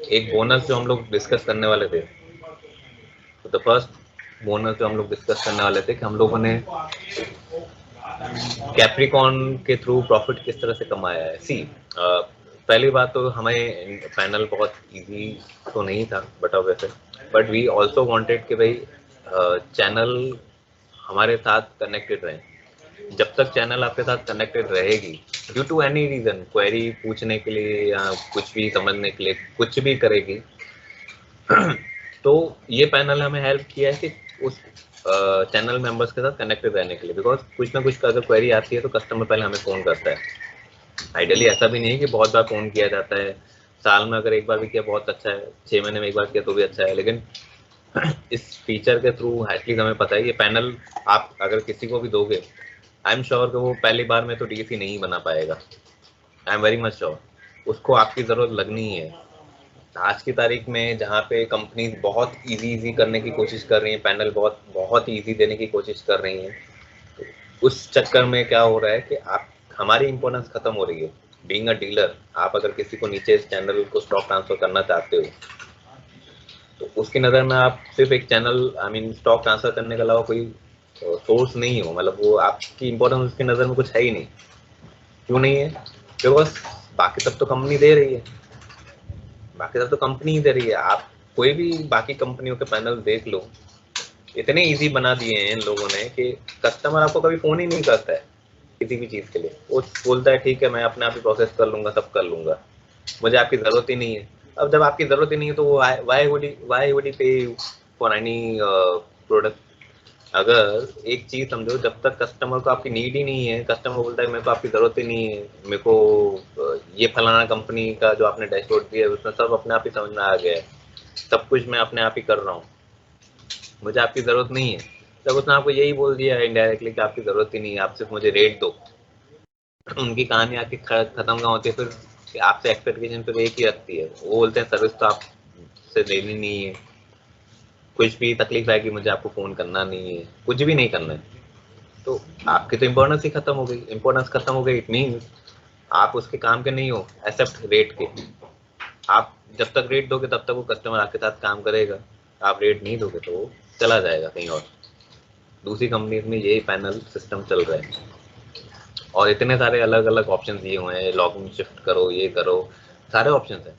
एक बोनस जो हम लोग डिस्कस करने वाले थे, तो द फर्स्ट बोनस जो हम लोग डिस्कस करने वाले थे कि हम लोगों ने कैप्रिकॉर्न के थ्रू प्रॉफिट किस तरह से कमाया है। सी पहली बात तो हमें पैनल बहुत इजी तो नहीं था, बट वी ऑल्सो वांटेड कि भाई चैनल हमारे साथ कनेक्टेड रहे। जब तक चैनल आपके साथ कनेक्टेड रहेगी, due to any reason, query पूछने के लिए या कुछ भी समझने के लिए कुछ भी करेगी, तो ये पैनल हमें हेल्प किया है कि उस चैनल मेंबर्स के साथ कनेक्टेड रहने के लिए। बिकॉज कुछ ना कुछ अगर क्वेरी आती है तो कस्टमर पहले हमें फ़ोन करता है। आइडियली ऐसा भी नहीं है कि बहुत बार फ़ोन किया जाता है, साल में अगर एक बार भी किया बहुत अच्छा है, 6 महीने में एक बार किया तो भी अच्छा है, लेकिन इस फीचर के थ्रू एटलीस्ट हमें पता है ये पैनल आप अगर किसी को भी दोगे, आई एम श्योर कि वो पहली बार में तो DAC नहीं बना पाएगा। I am very much sure उसको आपकी ज़रूरत लगनी है। आज की तारीख में जहाँ पे कंपनी बहुत इजी करने की कोशिश कर रही हैं, पैनल बहुत इजी देने की कोशिश कर रही हैं, तो उस चक्कर में क्या हो रहा है कि आप हमारी इंपॉर्टेंस खत्म हो रही है। बीइंग अ डीलर, आप अगर किसी को नीचे इस चैनल को स्टॉक ट्रांसफर करना चाहते हो उसकी नज़र में आप सिर्फ एक चैनल स्टॉक ट्रांसफर करने के अलावा कोई सोर्स नहीं हो, मतलब वो आपकी इंपॉर्टेंस उसकी नज़र में कुछ है ही नहीं। क्यों नहीं है? बिकॉज बाकी सब तो कंपनी दे रही है, बाकी सब तो कंपनी ही दे रही है। आप कोई भी बाकी कंपनियों के पैनल देख लो, इतने इजी बना दिए हैं इन लोगों ने कि कस्टमर आपको कभी फोन ही नहीं करता है किसी भी चीज़ के लिए। वो बोलता है ठीक है मैं अपने आप ही प्रोसेस कर लूंगा, सब कर लूंगा, मुझे आपकी ज़रूरत ही नहीं है। अब जब आपकी ज़रूरत ही नहीं है तो वो वाई वुड ही पे फॉर एनी प्रोडक्ट। अगर एक चीज़ समझो, जब तक कस्टमर को आपकी नीड ही नहीं है, कस्टमर बोलता है मेरे को आपकी ज़रूरत ही नहीं है, मेरे को ये फलाना कंपनी का जो आपने डैशबोर्ड दिया है उसमें सब अपने आप ही समझ में आ गया है, सब कुछ मैं अपने आप ही कर रहा हूँ, मुझे आपकी ज़रूरत नहीं है। जब उसने आपको यही बोल दिया है इनडायरेक्टली कि आपकी ज़रूरत ही नहीं है, आप सिर्फ मुझे रेट दो, उनकी कहानी आके खत्म कहाँ होती है फिर? आपसे एक्सपेक्टेशन फिर एक ही रखती है, वो बोलते हैं सर्विस तो आपसे देनी नहीं है, कुछ भी तकलीफ आएगी मुझे आपको फ़ोन करना नहीं है, कुछ भी नहीं करना है। तो आपकी तो इम्पोर्टेंस ही खत्म हो गई। इम्पोर्टेंस खत्म हो गई, इट मीन्स आप उसके काम के नहीं हो, एक्सेप्ट रेट के। आप जब तक रेट दोगे तब तक वो कस्टमर आपके साथ काम करेगा, आप रेट नहीं दोगे तो वो चला जाएगा कहीं और। दूसरी कंपनी में यही पैनल सिस्टम चल रहा है और इतने सारे अलग अलग ऑप्शन दिए हुए हैं, लॉगिन शिफ्ट करो, ये करो, सारे ऑप्शन हैं।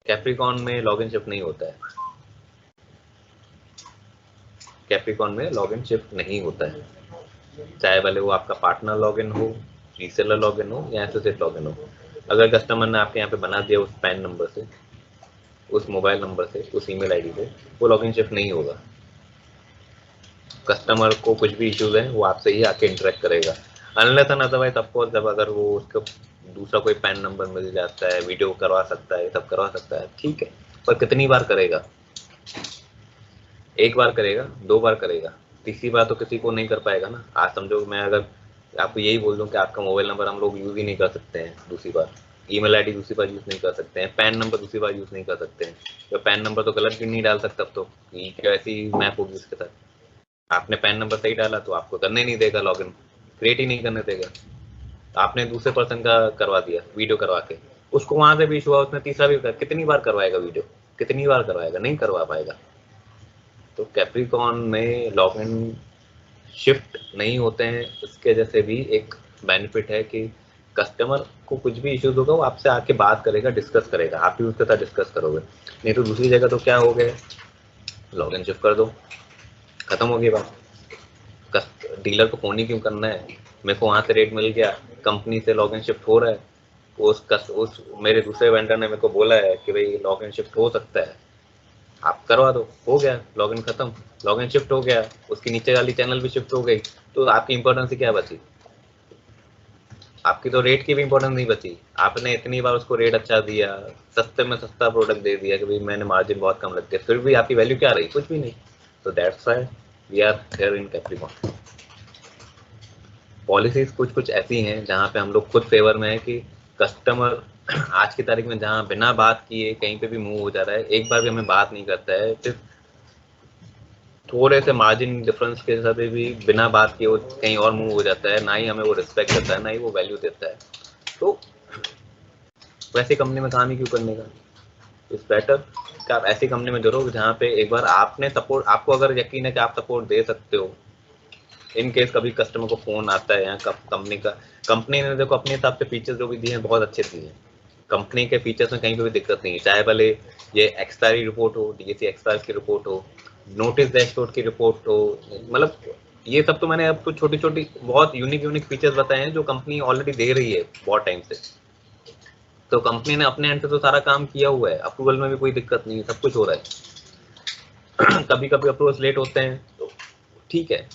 कैप्रिकॉन में लॉगिन शिफ्ट नहीं होता है, कैप्रिकॉन में लॉगिन शिफ्ट नहीं होता है, चाहे भले वो आपका पार्टनर लॉगिन हो, रीसेलर लॉगिन हो या एसोसिएट लॉगिन हो। अगर कस्टमर ने आपके यहाँ पे बना दिया उस पैन नंबर से, उस मोबाइल नंबर से, उस ईमेल आईडी से, वो लॉगिन शिफ्ट नहीं होगा। कस्टमर को कुछ भी इश्यूज है वो आपसे ही आके इंटरेक्ट करेगा, अनलेस एंड अदरवाइज ऑफकोर्स जब अगर वो उसको दूसरा कोई पैन नंबर मिल जाता है, वीडियो करवा सकता है, सब करवा सकता है, ठीक है, पर कितनी बार करेगा? एक बार करेगा, 2 बार करेगा, तीसरी बार तो किसी को नहीं कर पाएगा ना। आज समझो मैं अगर आपको यही बोल दूं कि आपका मोबाइल नंबर हम लोग यूज़ ही नहीं कर सकते हैं दूसरी बार, ईमेल आईडी दूसरी बार यूज़ नहीं कर सकते हैं, पैन नंबर दूसरी बार यूज़ नहीं कर सकते हैं, तो पैन नंबर तो गलत भी नहीं डाल सकता, अब तो कैसी मैप होगी उसके साथ। आपने पैन नंबर सही डाला तो आपको करने नहीं देगा, लॉगिन क्रिएट ही नहीं करने देगा। आपने दूसरे पर्सन का करवा दिया वीडियो करवा के, उसको वहां से भी इशू हुआ, उसने तीसरा भी कर, कितनी बार करवाएगा वीडियो, कितनी बार करवाएगा? नहीं करवा पाएगा। तो कैप्रिकॉन में लॉगिन शिफ्ट नहीं होते हैं, इसके वजह से भी एक बेनिफिट है कि कस्टमर को कुछ भी इश्यूज होगा वो आपसे आके बात करेगा, डिस्कस करेगा, आप भी उसके साथ डिस्कस करोगे। नहीं तो दूसरी जगह तो क्या हो गया, लॉगिन शिफ्ट कर दो, खत्म हो गई बात। डीलर को फोन ही क्यों करना है? मेरे को वहाँ से रेट मिल गया, कंपनी से लॉगिन शिफ्ट हो रहा है, उस मेरे दूसरे वेंडर ने मेरे को बोला है कि भाई लॉगिन शिफ्ट हो सकता है, आप करवा दो, हो गया, लॉगिन खत्म, लॉगिन शिफ्ट हो गया, उसकी नीचे वाली चैनल भी शिफ्ट हो गई, तो आपकी इंपॉर्टेंस ही क्या बची? आपकी तो रेट की भी इंपॉर्टेंस नहीं बची। आपने इतनी बार उसको रेट अच्छा दिया, सस्ते में सस्ता प्रोडक्ट दे दिया कि भाई मैंने मार्जिन बहुत कम रख दिया, फिर भी आपकी वैल्यू क्या रही? कुछ भी नहीं। तो that's why we are here in Capricorn. Policies कुछ कुछ ऐसी हैं जहाँ पे हम लोग खुद फेवर में है कि कस्टमर आज की तारीख में जहाँ बिना बात किए कहीं पे भी मूव हो जा रहा है, एक बार भी हमें बात नहीं करता है, सिर्फ थोड़े से मार्जिन डिफरेंस के साथ भी बिना बात किए वो कहीं और मूव हो जाता है, ना ही हमें वो रिस्पेक्ट देता है, ना ही वो वैल्यू देता है। तो वैसी कंपनी में काम ही क्यों करने का? इट्स बेटर कि आप ऐसी कंपनी में जुड़ो जहाँ पे एक बार आपने सपोर्ट, आपको अगर यकीन है कि आप सपोर्ट दे सकते हो, इन केस कभी कस्टमर को फोन आता है, या कंपनी ने देखो अपने हिसाब से फीचर्स जो भी दिए हैं बहुत अच्छे दिए हैं, कंपनी के फीचर्स में कहीं पे भी दिक्कत नहीं है, चाहे भले ये एक्सपायरी रिपोर्ट हो, डीएसी एक्सपायर की रिपोर्ट हो, नोटिस डैशबोर्ड की रिपोर्ट हो, मतलब ये सब तो मैंने आपको छोटी छोटी बहुत यूनिक फीचर्स बताए हैं जो कंपनी ऑलरेडी दे रही है बहुत टाइम से। तो कंपनी ने अपने एंड से तो सारा काम किया हुआ है, अप्रूवल में भी कोई दिक्कत नहीं है, सब कुछ हो रहा है। कभी कभी अप्रूवल्स लेट होते हैं तो ठीक है,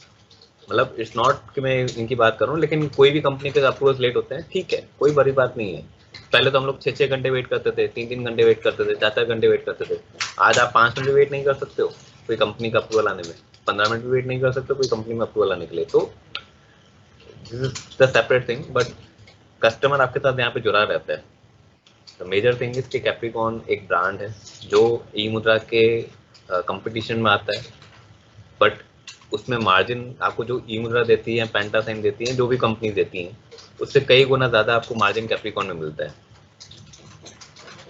मतलब इट्स नॉट कि मैं इनकी बात कर रहा हूँ, लेकिन कोई भी कंपनी के अप्रूवल्स लेट होते हैं, ठीक है, कोई बड़ी बात नहीं है। पहले तो हम लोग 6 घंटे वेट करते थे, 3 घंटे वेट करते थे, 4 घंटे वेट करते थे। आज आप 5 मिनट वेट नहीं कर सकते हो कोई कंपनी का अप्रूवल आने में, 15 मिनट भी वेट नहीं कर सकते कोई कंपनी में अप्रूवल आने के लिए। तो this is the separate thing, but customer आपके साथ यहाँ पे जुड़ा रहता है। द मेजर थिंग इज कि कैप्रिकॉन एक ब्रांड है जो ई मुद्रा के कंपटीशन में आता है, बट उसमें मार्जिन आपको जो ई मुद्रा देती है, पेंटासाइन देती है, जो भी कंपनी देती हैं, उससे कई गुना ज़्यादा आपको मार्जिन कैप्रिकॉन में मिलता है।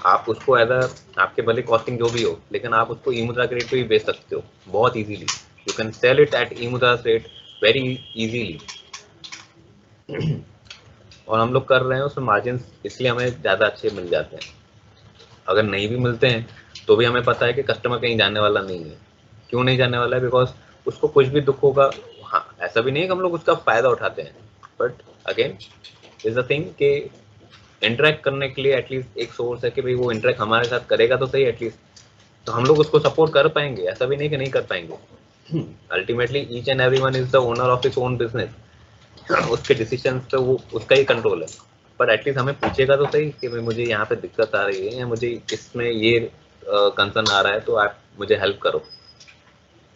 आप उसको एज आपके भले कॉस्टिंग जो भी हो, लेकिन आप उसको ई-मुद्रा के रेट पे भी बेच सकते हो बहुत easily. You can sell it at eMudhra rate very easily. और हम लोग कर रहे हैं, उसमें मार्जिन इसलिए हमें ज़्यादा अच्छे मिल जाते हैं। अगर नहीं भी मिलते हैं तो भी हमें पता है कि कस्टमर कहीं जाने वाला नहीं है। क्यों नहीं जाने वाला है? बिकॉज उसको कुछ भी दुख होगा, हाँ ऐसा भी नहीं है कि हम लोग उसका फ़ायदा उठाते हैं, but again is the thing कि इंटरेक्ट करने के लिए एटलीस्ट एक सोर्स है कि भाई वो इंटरेक्ट हमारे साथ करेगा तो सही एटलीस्ट, तो हम लोग उसको सपोर्ट कर पाएंगे। ऐसा भी नहीं कि नहीं कर पाएंगे। Ultimately each and every one is the owner of his own business. उसके डिसीजन पे वो उसका ही कंट्रोल है, पर एटलीस्ट हमें पूछेगा तो सही कि भाई मुझे यहाँ पे दिक्कत आ रही है या मुझे इसमें ये कंसर्न आ रहा है, तो आप मुझे हेल्प करो।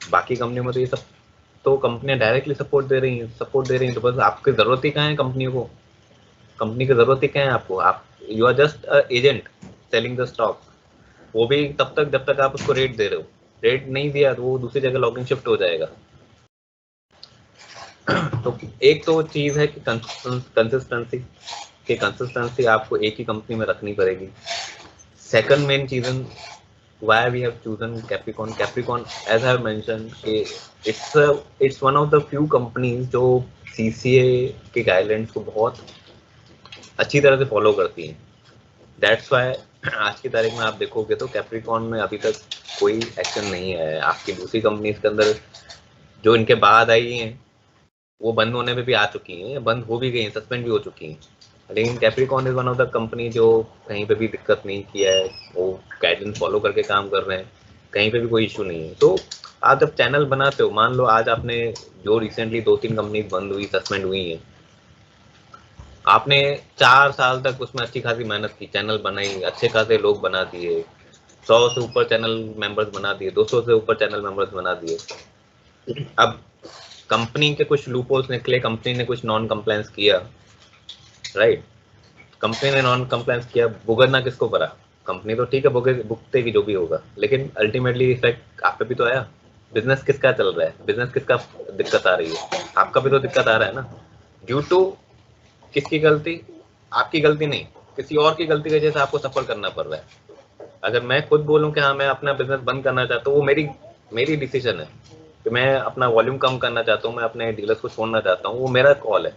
बाकी कंपनियों में तो ये सब तो कंपनियां डायरेक्टली सपोर्ट दे रही हैं, तो बस आपकी ज़रूरत ही कहाँ है कंपनियों को? कंपनी की ज़रूरत ही क्या है आपको? आप you are just agent selling the stock. वो भी तब तक जब तक आप उसको रेट दे रहे हो। रेट नहीं दिया तो वो दूसरी जगह लॉगिंग शिफ्ट हो जाएगा। तो एक तो चीज़ है कि कंसिस्टेंसी आपको एक ही कंपनी में रखनी पड़ेगी। Second main reason why we have chosen Capricorn as I have mentioned कि it's one of the few companies जो CCA के गाइडलाइंस को बहुत अच्छी तरह से फॉलो करती हैं। दैट्स वाई आज की तारीख में आप देखोगे तो कैप्रिकॉन में अभी तक कोई एक्शन नहीं आया है। आपकी दूसरी कंपनीज के अंदर जो इनके बाद आई हैं वो बंद होने पे भी आ चुकी हैं, बंद हो भी गई हैं, सस्पेंड भी हो चुकी हैं, लेकिन Capricorn is one of the company जो कहीं पे भी दिक्कत नहीं किया है। वो गाइडेंस फॉलो करके काम कर रहे हैं, कहीं पे भी कोई इशू नहीं है। तो आप जब चैनल बनाते हो, मान लो आज आपने जो रिसेंटली 2-3 कंपनी बंद हुई, सस्पेंड हुई हैं, आपने 4 साल तक उसमें अच्छी खासी मेहनत की, चैनल बनाई, अच्छे खासे लोग बना दिए, 100 से ऊपर चैनल मेंबर्स बना दिए, 200 से ऊपर चैनल मेंबर्स बना दिए। अब कंपनी के कुछ लूपहोल्स निकले, कंपनी ने कुछ नॉन कंप्लायंस किया, राइट? कंपनी ने नॉन कंप्लायंस किया, भुगतना किसको पड़ा? कंपनी तो ठीक है भुगतेगी जो भी होगा, लेकिन अल्टीमेटली इफेक्ट आप पे भी तो आया। बिजनेस किसका चल रहा है? बिजनेस किसका दिक्कत आ रही है? आपका भी तो दिक्कत आ रहा है ना। ड्यू टू किसकी गलती? आपकी गलती नहीं, किसी और की गलती की वजह से आपको सफर करना पड़ रहा है। अगर मैं खुद बोलूं कि हाँ मैं अपना बिजनेस बंद करना चाहता हूँ, वो मेरी डिसीजन है कि मैं अपना वॉल्यूम कम करना चाहता हूँ, मैं अपने डीलर्स को छोड़ना चाहता हूँ, वो मेरा कॉल है।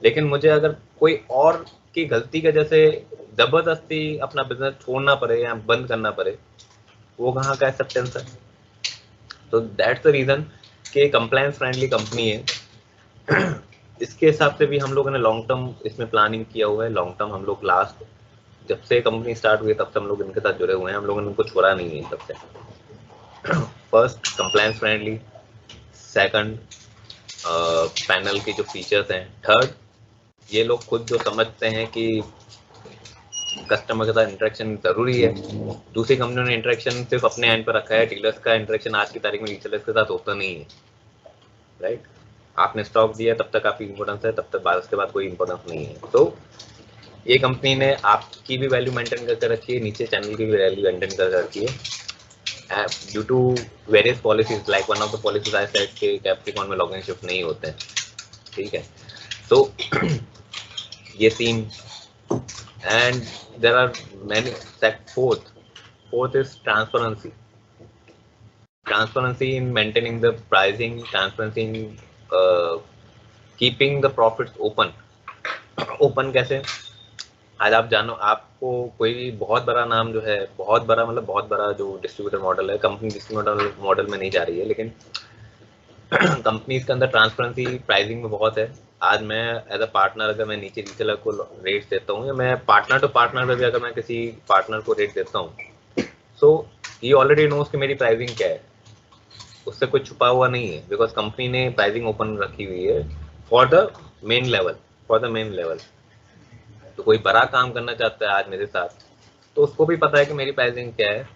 लेकिन मुझे अगर कोई और की गलती की वजह से जबरदस्ती अपना बिजनेस छोड़ना पड़े या बंद करना पड़े, वो कहाँ का एक्सेप्टेंस है? तो दैट्स द रीजन कि कंप्लायंस फ्रेंडली कंपनी है। इसके हिसाब से भी हम लोगों ने लॉन्ग टर्म इसमें प्लानिंग किया हुआ है। लॉन्ग टर्म हम लोग लास्ट जब से कंपनी स्टार्ट हुई तब से हम लोग इनके साथ जुड़े हुए हैं, हम लोगों ने उनको छोड़ा नहीं है तब से। First compliance friendly, second panel के जो फीचर्स हैं, थर्ड ये लोग खुद जो समझते हैं कि कस्टमर के साथ इंटरेक्शन जरूरी है। दूसरी कंपनियों ने इंटरेक्शन सिर्फ अपने एंड पर रखा है, डीलर्स का इंटरेक्शन आज की तारीख में डीलर्स के साथ होता नहीं है, राइट? आपने स्टॉक दिया तब तक आपकी इंपॉर्टेंस है, तब तक उसके बाद कोई इंपॉर्टेंस नहीं है। तो ये कंपनी ने आपकी भी वैल्यू मेंटेन करके रखी है, नीचे चैनल की भी वैल्यू मेंटेन करके रखी है, due to various policies. Like one of the policies I said कि कैप्रिकॉन में लॉगिन शिफ्ट नहीं होते हैं, ठीक है? तो ये तीन, and there are many. Fourth is transparency in maintaining the pricing, transparency in keeping the profits open कैसे? आज आप जानो, आपको कोई बहुत बड़ा नाम जो है, बहुत बड़ा मतलब बहुत बड़ा जो डिस्ट्रीब्यूटर मॉडल है, कंपनी डिस्ट्रीब्यूटर मॉडल में नहीं जा रही है, लेकिन कंपनीज के अंदर ट्रांसपेरेंसी प्राइसिंग में बहुत है। आज मैं एज अ पार्टनर अगर मैं नीचे रीसेलर को रेट देता हूँ, या मैं पार्टनर टू पार्टनर में भी अगर मैं किसी पार्टनर को रेट देता हूँ, सो ही ऑलरेडी नोज कि मेरी प्राइसिंग क्या है, उससे कुछ छुपा हुआ नहीं है, बिकॉज कंपनी ने प्राइसिंग ओपन रखी हुई है फॉर द मेन लेवल। तो कोई बड़ा काम करना चाहता है आज मेरे साथ, तो उसको भी पता है कि मेरी प्राइसिंग क्या है,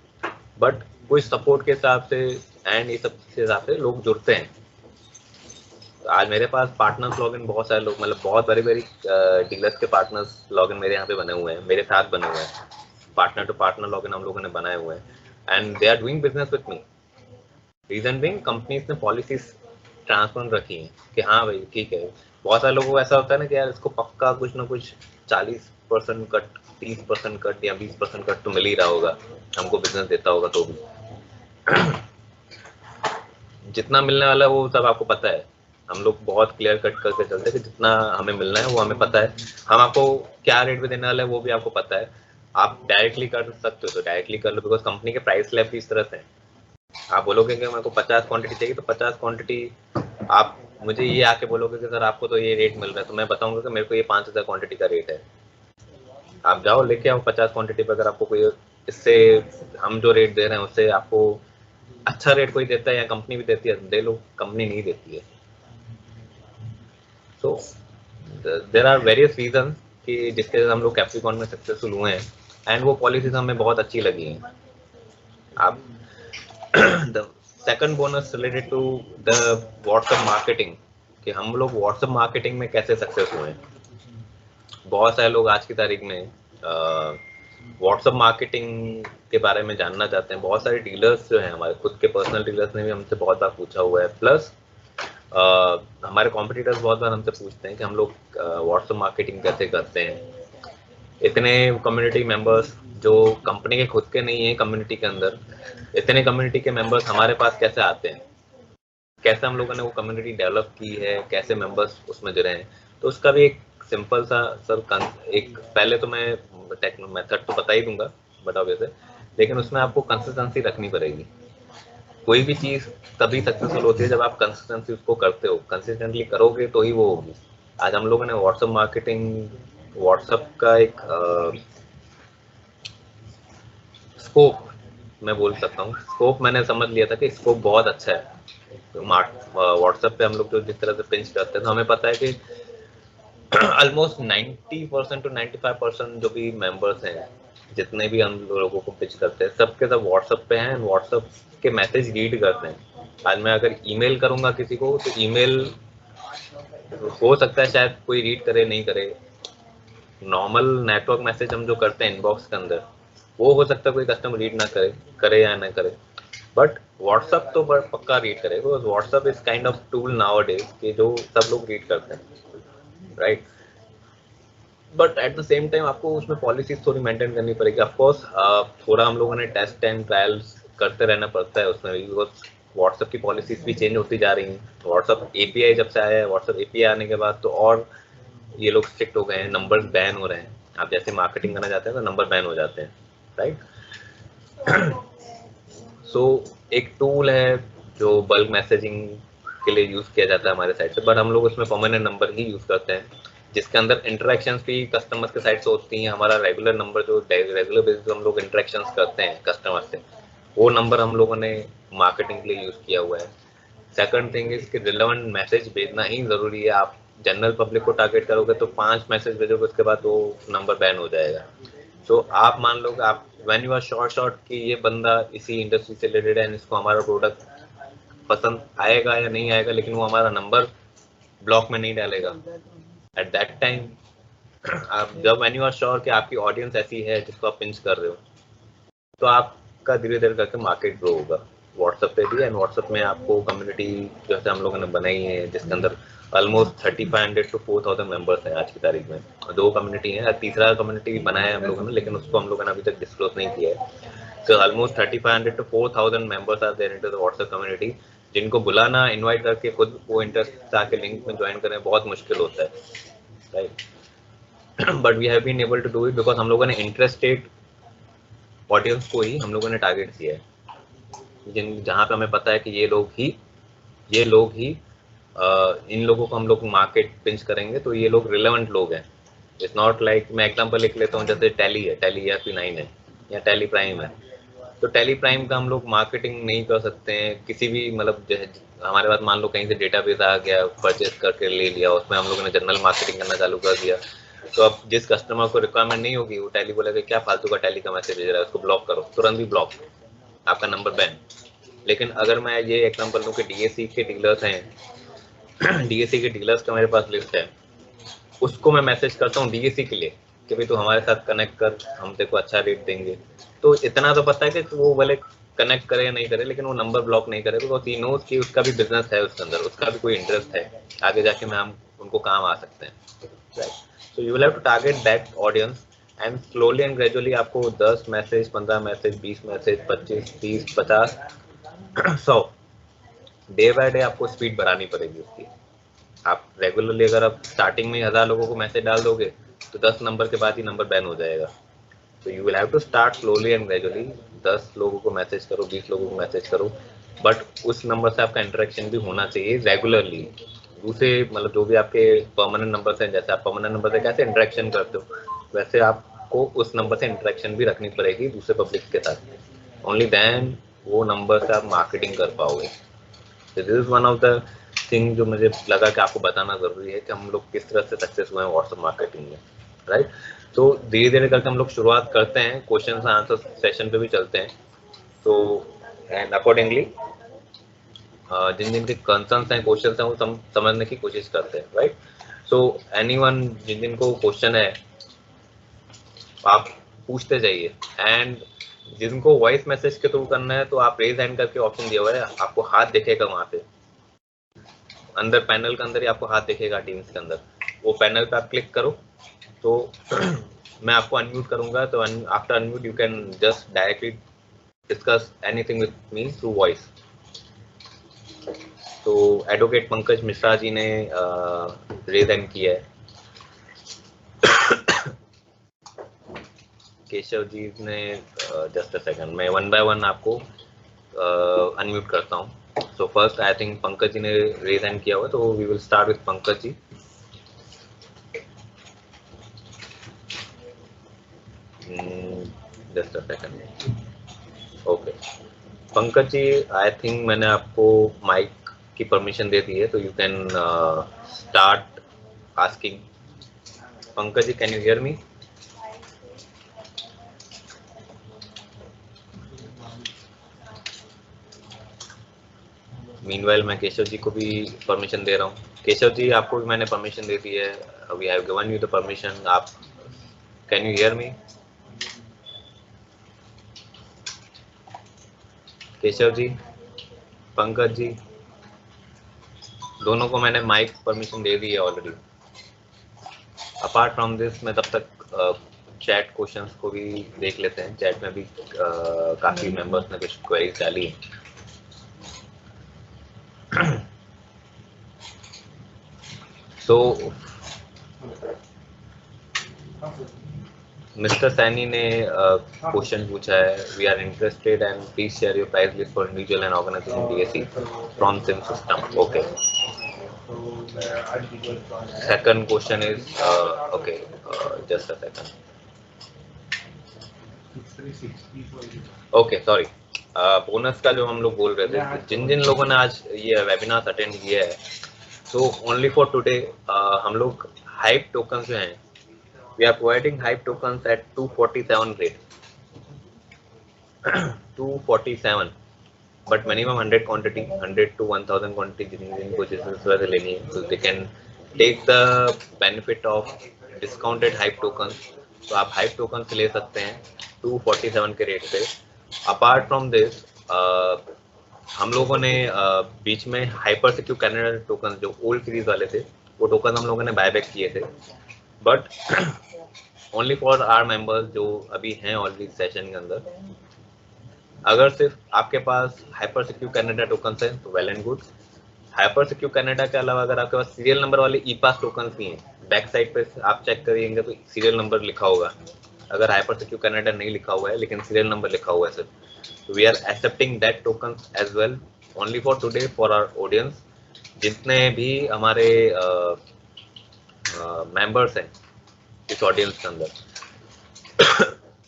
बट कोई सपोर्ट के हिसाब से एंड ये सब के हिसाब से लोग जुड़ते हैं। तो आज मेरे पास पार्टनर्स लॉगिन बहुत सारे लोग, मतलब बहुत बड़े डीलर्स के पार्टनर्स लॉगिन मेरे यहाँ पे बने हुए हैं, मेरे साथ बने हुए हैं। पार्टनर टू पार्टनर लॉगिन हम लोगों ने बनाए हुए हैं, and they are doing business with me. Reason being companies ने पॉलिसीज ट्रांसपेरेंट रखी है कि हाँ भाई ठीक है। बहुत सारे लोगों को ऐसा होता है ना कि यार इसको पक्का कुछ ना कुछ 40% कट, 30% कट या 20% कट तो मिल ही रहा होगा, हमको बिजनेस देता होगा तो भी। जितना मिलने वाला है वो सब आपको पता है, हम लोग बहुत क्लियर कट करके चलते हैं कि जितना हमें मिलना है वो हमें पता है, हम आपको क्या रेट पे देने वाला है वो भी आपको पता है। आप डायरेक्टली कर सकते हो तो डायरेक्टली कर लो, बिकॉज कंपनी के प्राइस स्लैब भी इस तरह से है। आप बोलोगे कि मेरे को 50 क्वांटिटी चाहिए तो 50 क्वांटिटी, आप मुझे ये आके बोलोगे कि सर आपको तो ये रेट मिल रहा है, तो मैं बताऊंगा कि मेरे को ये 5000 क्वांटिटी का रेट है, आप जाओ लेके आओ 50 क्वांटिटी पे। अगर आपको कोई इससे हम जो रेट दे रहे हैं उससे आपको अच्छा रेट कोई देता है या कंपनी भी देती है, दे लो, कंपनी नहीं देती है। So there are various reason कि जिसके वजह से हम लोग कैप्रिकॉन में सक्सेसफुल हुए हैं, एंड वो पॉलिसीज हमें बहुत अच्छी लगी हैं। आप the second bonus related to the WhatsApp marketing, कि हम लोग व्हाट्सएप मार्केटिंग में कैसे सक्सेस हुए हैं। बहुत सारे लोग आज की तारीख में व्हाट्सएप मार्केटिंग के बारे में जानना चाहते हैं। बहुत सारे डीलर्स जो हैं, हमारे खुद के पर्सनल डीलर्स ने भी हमसे बहुत बार पूछा हुआ है, प्लस हमारे कॉम्पिटिटर्स बहुत बार हमसे पूछते हैं कि हम लोग व्हाट्सएप मार्केटिंग कैसे करते हैं। इतने कम्युनिटी मेंबर्स जो कंपनी के खुद के नहीं है कम्युनिटी के अंदर, इतने कम्युनिटी के मेंबर्स हमारे पास कैसे आते हैं, कैसे हम लोगों ने वो कम्युनिटी डेवलप की है, कैसे मेंबर्स उसमें जुड़े हैं। तो उसका भी एक सिंपल सा सर एक, पहले तो मैं मेथड तो बता ही दूंगा बट ऑब्वियसली, लेकिन उसमें आपको कंसिस्टेंसी रखनी पड़ेगी। कोई भी चीज तभी सक्सेसफुल होती है जब आप कंसिस्टेंसी उसको करते हो, कंसिस्टेंटली करोगे तो ही वो होगी। आज हम लोगों ने व्हाट्सएप मार्केटिंग, व्हाट्सएप का एक स्कोप मैं बोल सकता हूँ, स्कोप मैंने समझ लिया था कि स्कोप बहुत अच्छा है। व्हाट्सएप पे हम लोग जो जिस तरह से पिंच करते हैं तो हमें पता है कि ऑलमोस्ट 90% to 95% जो भी मेंबर्स हैं, जितने भी हम लोगों को पिच करते हैं, सबके सब व्हाट्सएप पे हैं, व्हाट्सएप के मैसेज रीड करते हैं। आज मैं अगर ईमेल करूंगा किसी को तो ईमेल हो सकता है शायद कोई रीड करे नहीं करे, नॉर्मल नेटवर्क मैसेज हम जो करते हैं इनबॉक्स के अंदर, वो हो सकता है कोई कस्टमर रीड ना करे, करे या ना करे, बट व्हाट्सएप तो पक्का रीड करेगा। WhatsApp is kind of tool now days कि जो सब लोग रीड करते हैं, right. But at the same time आपको उसमें पॉलिसीज थोड़ी मेंटेन करनी पड़ेगी। ऑफकोर्स थोड़ा हम लोगों ने टेस्ट एंड ट्रायल्स करते रहना पड़ता है उसमें भी, बिकॉज व्हाट्सएप की पॉलिसीज भी चेंज होती जा रही हैं। व्हाट्सएप एपीआई जब से आया है, व्हाट्सएप एपीआई आने के बाद तो और ये लोग स्ट्रिक्ट हो गए हैं, नंबर्स बैन हो रहे हैं। आप जैसे मार्केटिंग करना चाहते हैं तो नंबर बैन हो जाते हैं, राइट। सो एक टूल है जो बल्क मैसेजिंग के लिए यूज किया जाता है हमारे साइड से, बट हम लोग उसमें परमानेंट नंबर ही यूज करते हैं, जिसके अंदर इंटरेक्शंस भी कस्टमर के साइड से होती हैं। हमारा रेगुलर नंबर जो रेगुलर बेसिस पे हम लोग इंटरेक्शंस करते हैं कस्टमर से, वो नंबर हम लोगों ने मार्केटिंग के लिए यूज किया हुआ है। सेकंड थिंग इज कि रिलेवेंट मैसेज भेजना ही जरूरी है। आप जनरल पब्लिक को टारगेट करोगे तो 5 मैसेज भेजोगे, उसके बाद वो नंबर बैन हो जाएगा। तो आप मान लो कि आप व्हेन यू आर शॉर्ट कि ये बंदा इसी इंडस्ट्री से रिलेटेड है, इसको हमारा प्रोडक्ट पसंद आएगा या नहीं आएगा, लेकिन वो हमारा नंबर ब्लॉक में नहीं डालेगा एट दैट टाइम। आप जब व्हेन यू आर श्योर कि आपकी ऑडियंस ऐसी है जिसको आप पिंच कर रहे हो, तो आपका धीरे धीरे करके मार्केट ग्रो होगा व्हाट्सएप पे भी। एंड व्हाट्सएप में आपको कम्युनिटी जैसे हम लोगों ने बनाई है, जिसके अंदर ऑलमोस्ट 3500 to 4000 मेंबर्स हैं आज की तारीख में। 2 कम्युनिटी है, तीसरा कम्युनिटी बनाया है हम लोगों ने, लेकिन उसको हम लोगों ने अभी तक डिस्क्लोज नहीं किया है। तो almost 3500 to 4000 members are there into the WhatsApp community, जिनको बुलाना, इनवाइट करके खुद वो इंटरेस्ट आके लिंक में ज्वाइन करें बहुत मुश्किल होता है, right. But we have been able to do it because हम लोगों ने इंटरेस्टेड ऑडियंस को ही हम लोगों ने टारगेट किया है, जहाँ पे हमें पता है कि ये लोग ही इन लोगों को हम लोग मार्केट पिंच करेंगे तो ये लोग रिलेवेंट लोग हैं। इट्स नॉट लाइक, मैं एग्जांपल लिख लेता हूँ, जैसे टैली है, टैली ERP9 है या टैली प्राइम है, तो टैली प्राइम का हम लोग मार्केटिंग नहीं कर सकते हैं किसी भी, मतलब हमारे पास मान लो कहीं से डेटाबेस आ गया, परचेज करके ले लिया, उसमें हम लोगों ने जनरल मार्केटिंग करना चालू कर दिया, तो अब जिस कस्टमर को रिक्वायरमेंट नहीं होगी वो टैली बोलेगा क्या फालतू का टैली का मैसेज भेज रहा है, उसको ब्लॉक करो, तुरंत ही ब्लॉक, आपका नंबर बैन। लेकिन अगर मैं ये एग्जांपल दूं कि डीएससी के डीलर्स हैं, डीएससी के डीलर्स का मेरे पास लिस्ट है, उसको मैं मैसेज करता हूँ डीएससी के लिए कि भाई तू हमारे साथ कनेक्ट कर, हम तेरे को अच्छा रेट देंगे। तो इतना तो पता है कि वो भले कनेक्ट करे या नहीं करे, लेकिन वो नंबर ब्लॉक नहीं करे, बिकॉज ही नोज कि उसका भी बिजनेस है उसके अंदर, उसका भी कोई इंटरेस्ट है, आगे जाके मैं हम उनको काम आ सकते हैं, right. So you will have to target that audience and slowly and gradually आपको 10 message, 15 message, 20 message, 25, 30, 50, 100 day by day आपको स्पीड बढ़ानी पड़ेगी उसकी। आप रेगुलरली अगर आप स्टार्टिंग में 1000 लोगों को मैसेज डाल दोगे तो 10 नंबर के बाद ही नंबर बैन हो जाएगा। तो you will have to start slowly and gradually. 10 लोगों को मैसेज करो, 20 लोगों को मैसेज करो, बट उस नंबर से आपका इंटरेक्शन भी होना चाहिए रेगुलरली। दूसरे मतलब जो भी आपके परमानेंट नंबर हैं, जैसे आप परमानेंट नंबर से कैसे इंटरेक्शन करते हो वैसे आपको उस नंबर से इंटरेक्शन भी रखनी पड़ेगी दूसरे पब्लिक के साथ। ओनली देन वो नंबर से आप मार्केटिंग कर पाओगे। This is one of the thing जो मुझे लगा कि आपको बताना जरूरी है कि हम लोग किस तरह से सक्सेस हुए हैं व्हाट्सएप मार्केटिंग में, राइट। तो धीरे धीरे करके हम लोग शुरुआत करते हैं, क्वेश्चन आंसर सेशन पे भी चलते हैं। तो एंड अकॉर्डिंगली जिन जिन के कंसर्न्स हैं, क्वेश्चन हैं, वो समझने की कोशिश करते हैं, राइट। सो एनीवन जिन जिन को क्वेश्चन है आप पूछते जाइए। एंड जिनको वॉइस मैसेज के थ्रू करना है तो आप रेज हैंड करके ऑप्शन दिया हुआ है, आपको हाथ दिखेगा वहां पे अंदर, पैनल के अंदर ही आपको हाथ दिखेगा टीम्स के अंदर। वो पैनल पे आप क्लिक करो तो मैं आपको अनम्यूट करूंगा, तो after unmute you can just directly discuss anything with me through voice. तो एडवोकेट पंकज मिश्रा जी ने रेज हैंड किया है, केशव जी ने जस्ट अ सेकंड, मैं वन बाय वन आपको अनम्यूट करता हूँ। So first I think Pankaj ji ने रेज हैंड किया हुआ, तो we will start with Pankaj ji. Just a second, okay Pankaj ji, I think मैंने आपको माइक की परमिशन दे दी है, तो you can start asking. Pankaj ji, can you hear me? Meanwhile मैं केशव जी को भी परमिशन दे रहा हूँ। केशव जी, आपको भी मैंने परमिशन दे दी है, we have given you the permission. आप can you hear me? Keshav ji, Pankaj ji, दोनों को मैंने माइक परमिशन दे दी है ऑलरेडी। अपार्ट फ्रॉम दिस मैं तब तक चैट क्वेश्चंस को भी देख लेते हैं। चैट में भी काफी मेंबर्स ने कुछ क्वेरीज डाली है। So, मिस्टर सैनी ने क्वेश्चन पूछा है, we are interested and please share your price list for individual and organisation DSC from sim system. Okay, second question is okay, just a second, okay sorry, bonus का जो हम लोग बोल रहे थे, जिन जिन लोगों ने आज ये वेबिनार अटेंड किया है, तो ओनली फॉर टुडे हम लोग हाइप टोकन जो हैं, we are providing hype tokens at 247 rate 247, but minimum 100 quantity, 100 to 1000 quantity जिनको जिस तरह से लेनी है, तो they can take the benefit of discounted hype tokens. तो आप हाइप टोकन्स ले सकते हैं 247 के रेट पे। अपार्ट फ्रॉम दिस हम लोगों ने बीच में हाइपर सिक्योर कैनेडा टोकन जो ओल्ड सीरीज वाले थे, वो टोकन हम लोगों ने बायबैक किए थे, but only for our members जो अभी हैं ऑलरेडी सेशन के अंदर। अगर सिर्फ आपके पास हाइपर सिक्योर कैनेडा टोकन है तो well and good. Hyper secure Canada के अलावा अगर आपके पास सीरियल नंबर वाले ई पास टोकन भी हैं, बैक साइड पे आप चेक करिएंगे तो सीरियल नंबर लिखा होगा। अगर हाइपर सिक्योर कैनेडा नहीं लिखा हुआ है लेकिन सीरियल नंबर लिखा हुआ है सिर्फ, so we are accepting that tokens as well only for today for our audience। जितने भी हमारे मेंबर्स हैं इस ऑडियंस के अंदर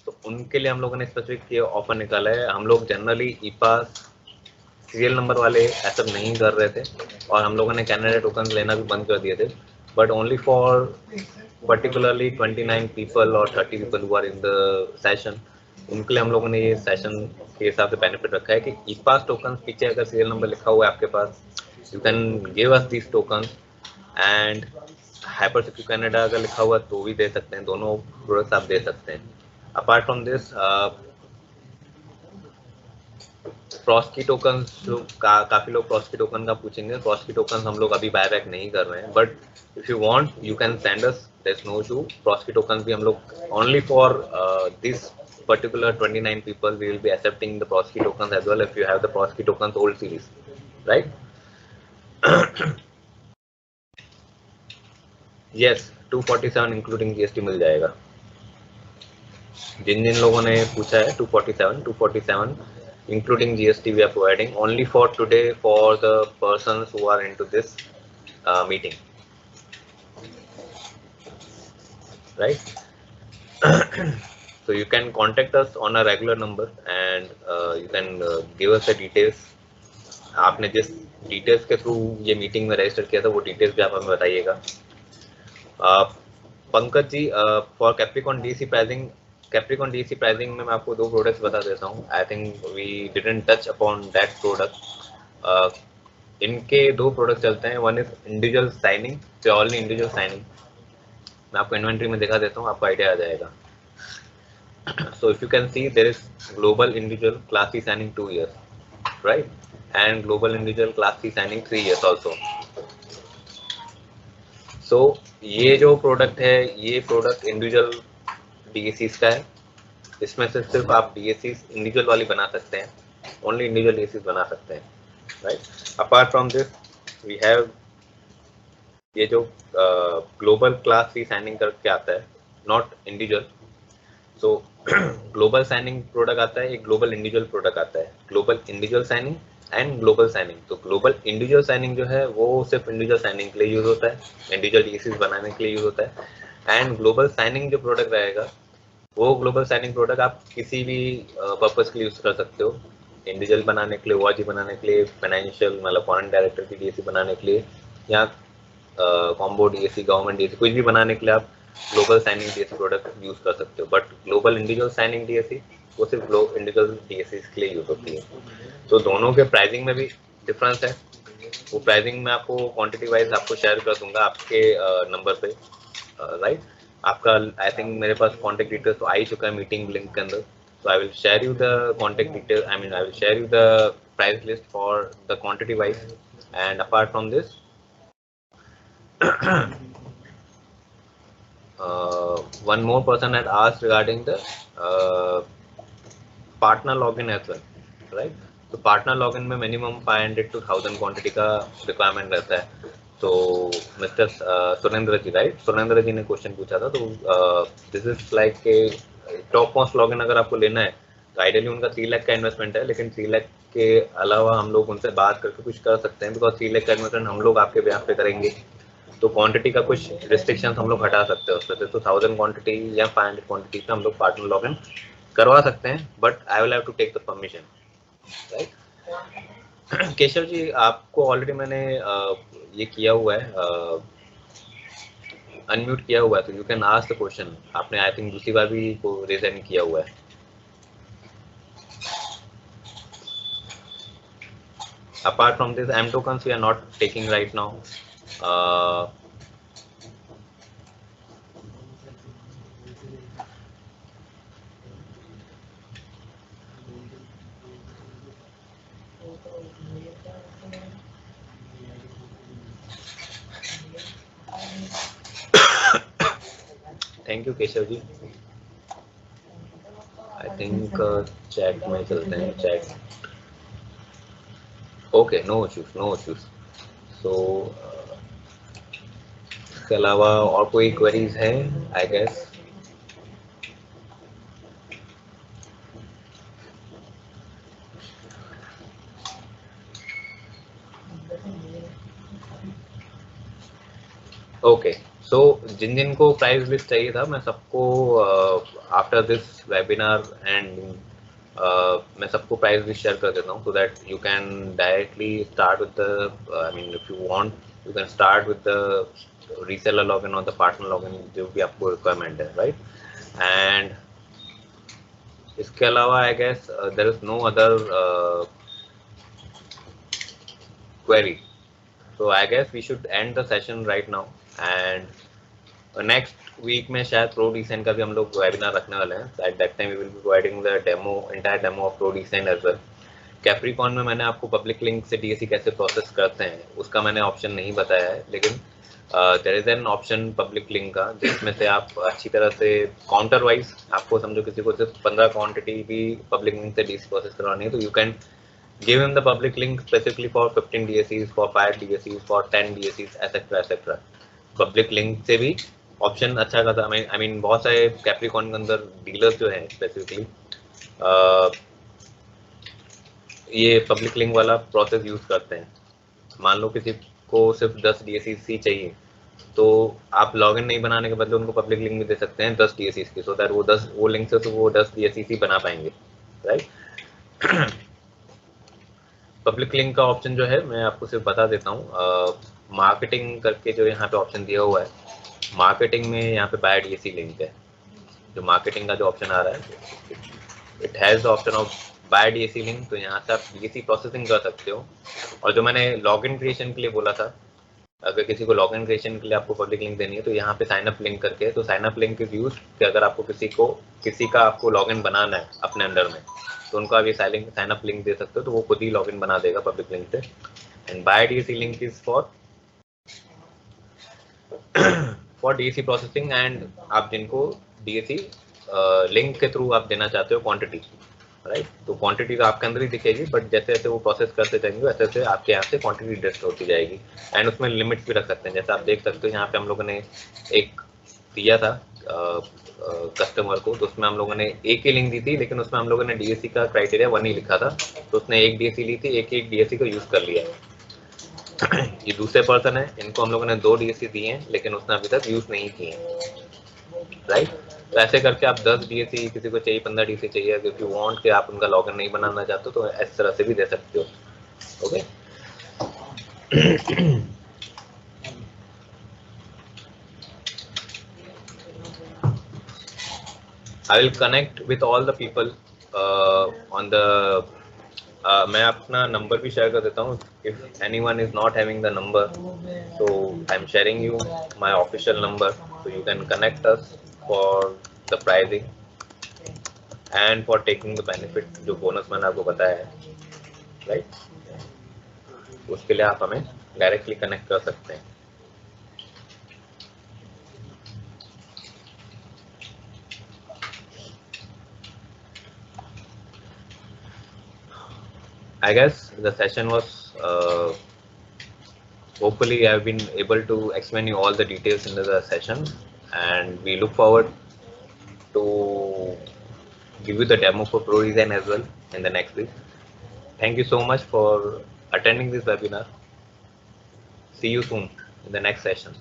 तो उनके लिए हम लोगों ने स्पेसिफिक ये ऑफर निकाला है। हम लोग जनरली ई पास सीरियल नंबर वाले ऐसा नहीं कर रहे थे और हम लोगों ने कैनेडा टोकन लेना भी बंद कर दिए थे, but only for particularly 29 people और 30 people who are in the session, उनके लिए हम लोगों ने ये सेशन के हिसाब से बेनिफिट रखा है कि ई पास टोकन पीछे अगर सीरियल नंबर लिखा हुआ है आपके पास, you can give us this token. And hyper secure Canada अगर लिखा हुआ है तो भी दे सकते हैं, दोनों प्रोडक्ट्स आप दे सकते हैं। अपार्ट फ्रॉम दिस प्रॉस्की टोकन जो काफी लोग प्रॉस्की टोकन का पूछेंगे, प्रॉस्की टोकन हम लोग अभी बायबैक नहीं कर रहे हैं, but if you want you can send us there's no issue. Prosky tokens भी हम लोग only for this particular 29 people we will be accepting the Prosky tokens as well if you have the Prosky tokens old series, right? yes 247 including GST मिल जाएगा. जिन जिन लोगों ने पूछा है 247 including GST we are providing only for today for the persons who are into this meeting, right? So you can contact us on a regular number and you can give us the details. आपने जिस डिटेल्स के थ्रू ये मीटिंग में रजिस्टर किया था वो डिटेल्स भी आप हमें बताइएगा. Pankaj ji, for Capricorn DC pricing में मैं आपको 2 प्रोडक्ट्स बता देता हूँ. I think we didn't touch upon that product. इनके 2 प्रोडक्ट चलते हैं. One is individual signing, purely individual signing. मैं आपको इन्वेंट्री में दिखा देता हूँ, आपको आइडिया आ जाएगा. So if you can see there is global individual class C signing 2 years, right? And global individual class C signing 3 years also. So ये जो प्रोडक्ट है ये प्रोडक्ट इंडिविजुअल DACs का है. इसमें से सिर्फ आप DACs इंडिविजुअल वाली बना सकते हैं, ओनली इंडिविजुअल DACs बना सकते हैं, right? Apart from this we have ये जो ग्लोबल क्लास C साइनिंग करके आता है, not individual. So global signing product आता है, एक ग्लोबल इंडिविजुअल प्रोडक्ट आता है. Global individual signing and global signing. तो ग्लोबल इंडिविजुअल साइनिंग जो है वो सिर्फ इंडिविजुअल साइनिंग के लिए यूज होता है, इंडिविजुअल DACs बनाने के लिए यूज होता है. एंड ग्लोबल साइनिंग जो प्रोडक्ट रहेगा वो ग्लोबल साइनिंग प्रोडक्ट आप किसी भी पर्पज के लिए यूज कर सकते हो. इंडिविजुअल बनाने के लिए, ORG बनाने के लिए, फाइनेंशियल मतलब फॉरेन डायरेक्टर की DAC बनाने के लिए, या कॉम्बो DAC, गवर्नमेंट DAC, कुछ भी बनाने के लिए आप global signing DAC product use कर सकते हो. But global individual signing DAC वो सिर्फ इंडिविजुअल DACs के लिए यूज होती है. तो दोनों के प्राइसिंग में भी डिफरेंस है. वो प्राइसिंग में आपको क्वांटिटी वाइज आपको शेयर कर दूंगा आपके नंबर पे, राइट? आपका आई थिंक मेरे पास कॉन्टेक्ट डिटेल्स तो आ ही चुका है मीटिंग लिंक के अंदर. So I will share you the contact details. I mean, I will share you the price list for the quantity wise. And apart from this, one more person had asked regarding the partner login as well, right? तो पार्टनर लॉगिन में मिनिमम 500 to 1000 क्वांटिटी का रिक्वायरमेंट रहता है. तो मिस्टर सुरेंद्र जी, राइट? सुरेंद्र जी ने क्वेश्चन पूछा था. तो this is like a top most login अगर आपको लेना है तो आइडियली उनका 3 लाख का इन्वेस्टमेंट है, लेकिन 3 लाख के अलावा हम लोग उनसे बात करके कुछ कर सकते हैं, बिकॉज 3 लाख का इन्वेस्टमेंट हम लोग आपके ब्याह पे करेंगे. तो क्वांटिटी का कुछ रिस्ट्रिक्शंस हम लोग हटा सकते हैं उससे. तो 1000 क्वांटिटी या 500 क्वांटिटी पे हम लोग पार्टनर लॉगिन करवा सकते हैं, but I will have to take the permission, right? Keshav ji, आपको ऑलरेडी मैंने ये किया हुआ है, अनम्यूट किया हुआ है, तो you can ask the question. आपने आई थिंक दूसरी बार भी को रेज नहीं किया हुआ है. Apart from this, M tokens we are not taking right now. Thank you Keshav ji. I think chat में चलते हैं. Chat okay, no issues. So इसके अलावा और कोई क्वेरीज हैं? I guess okay. सो जिन जिन को प्राइस लिस्ट चाहिए था, मैं सबको आफ्टर दिस वेबिनार एंड मैं सबको प्राइस लिस्ट शेयर कर देता हूँ, so that you can directly start with the, I mean if you want you can start with the reseller login और द पार्टनर लॉगिन, जो भी आपको रिक्वायरमेंट है, राइट? एंड इसके अलावा I guess there is no other query. So I guess we should end the session right now, and next week में शायद प्रो डिसेंट का भी हम लोग वेबिनार रखने वाले हैं. At that time we will be providing the entire demo of pro descent as well. Capricorn में मैंने आपको पब्लिक लिंक से DAC कैसे प्रोसेस करते हैं उसका मैंने ऑप्शन नहीं बताया है, लेकिन there is an option public link का, जिसमें से आप अच्छी तरह से काउंटर वाइज, आपको समझो किसी को सिर्फ 15 क्वांटिटी भी पब्लिक लिंक से डीसी प्रोसेस करवानी है, तो you can give him the public link specifically for 15 DSCs, for 5 DSCs, for 10 DSCs, etc. etc. Public link से भी ऑप्शन अच्छा खासा, आई मीन बहुत सारे कैप्रिकॉन के अंदर डीलर्स जो है स्पेसिफिकली ये पब्लिक लिंक वाला प्रोसेस यूज करते हैं। मान लो किसी को सिर्फ 10 DSCs चाहिए, तो आप लॉगिन नहीं बनाने के बदले उनको पब्लिक लिंक भी दे सकते हैं 10 DSCs की, सो दैट वो लिंक से तो वो 10 DSCs ही बना पाएंगे, राइट। पब्लिक लिंक का ऑप्शन जो है मैं आपको सिर्फ बता देता हूँ, मार्केटिंग करके जो यहाँ पे ऑप्शन दिया हुआ है, मार्केटिंग में यहाँ पे बाय डीएसी लिंक है, जो मार्केटिंग का जो ऑप्शन आ रहा है, it has the option of buy DAC link, तो यहाँ से आप डीएसी प्रोसेसिंग कर सकते हो। और जो मैंने लॉगिन क्रिएशन के लिए बोला था, अगर किसी को लॉगिन क्रिएशन के लिए आपको पब्लिक लिंक देनी है, तो यहाँ पे साइन अप लिंक करके है, तो sign up link is use कि अगर आपको किसी का आपको लॉगिन बनाना है अपने अंडर में, तो उनको आप ये साइन अप लिंक दे सकते हो, तो वो खुद ही लॉगिन बना देगा पब्लिक लिंक से। And buy DAC link is for DAC processing, and आप जिनको डीएसी लिंक के थ्रू आप देना चाहते हो क्वांटिटी, राइट, तो क्वांटिटी तो आपके अंदर ही दिखेगी, बट जैसे जैसे वो प्रोसेस करते जाएंगे वैसे वैसे आपके यहाँ से क्वांटिटी डिडक्ट होती जाएगी। एंड उसमें लिमिट्स भी रख सकते हैं, जैसे आप देख सकते हो यहाँ पे हम लोगों ने एक दिया था कस्टमर को, तो उसमें हम लोगों ने एक ही लिंक दी थी, लेकिन उसमें हम लोगों ने डीएससी का क्राइटेरिया 1 ही लिखा था, तो उसने एक डीएससी ली थी, एक डीएससी को यूज कर लिया। ये दूसरे पर्सन है, इनको हम लोगों ने 2 डीएससी दिए हैं, लेकिन उसने अभी तक यूज नहीं किए, राइट। तो ऐसे करके आप 10 डीएससी, किसी को चाहिए 15 डीएससी चाहिए, इफ यू वांट कि आप उनका लॉगिन नहीं बनाना चाहते हो, तो इस तरह से भी दे सकते हो, okay. I will connect with all the people on the मैं अपना नंबर भी शेयर कर देता हूँ, if anyone is not having the number, so I'm sharing you my official number, so you can connect us for the pricing and for taking the benefit, जो बोनस मैंने आपको बताया है, राइट, उसके लिए आप हमें डायरेक्टली कनेक्ट कर सकते हैं। I guess the session was hopefully I have been able to explain you all the details in the session, and we look forward to give you the demo for ProDesign as well in the next week. Thank you so much for attending this webinar. See you soon in the next session.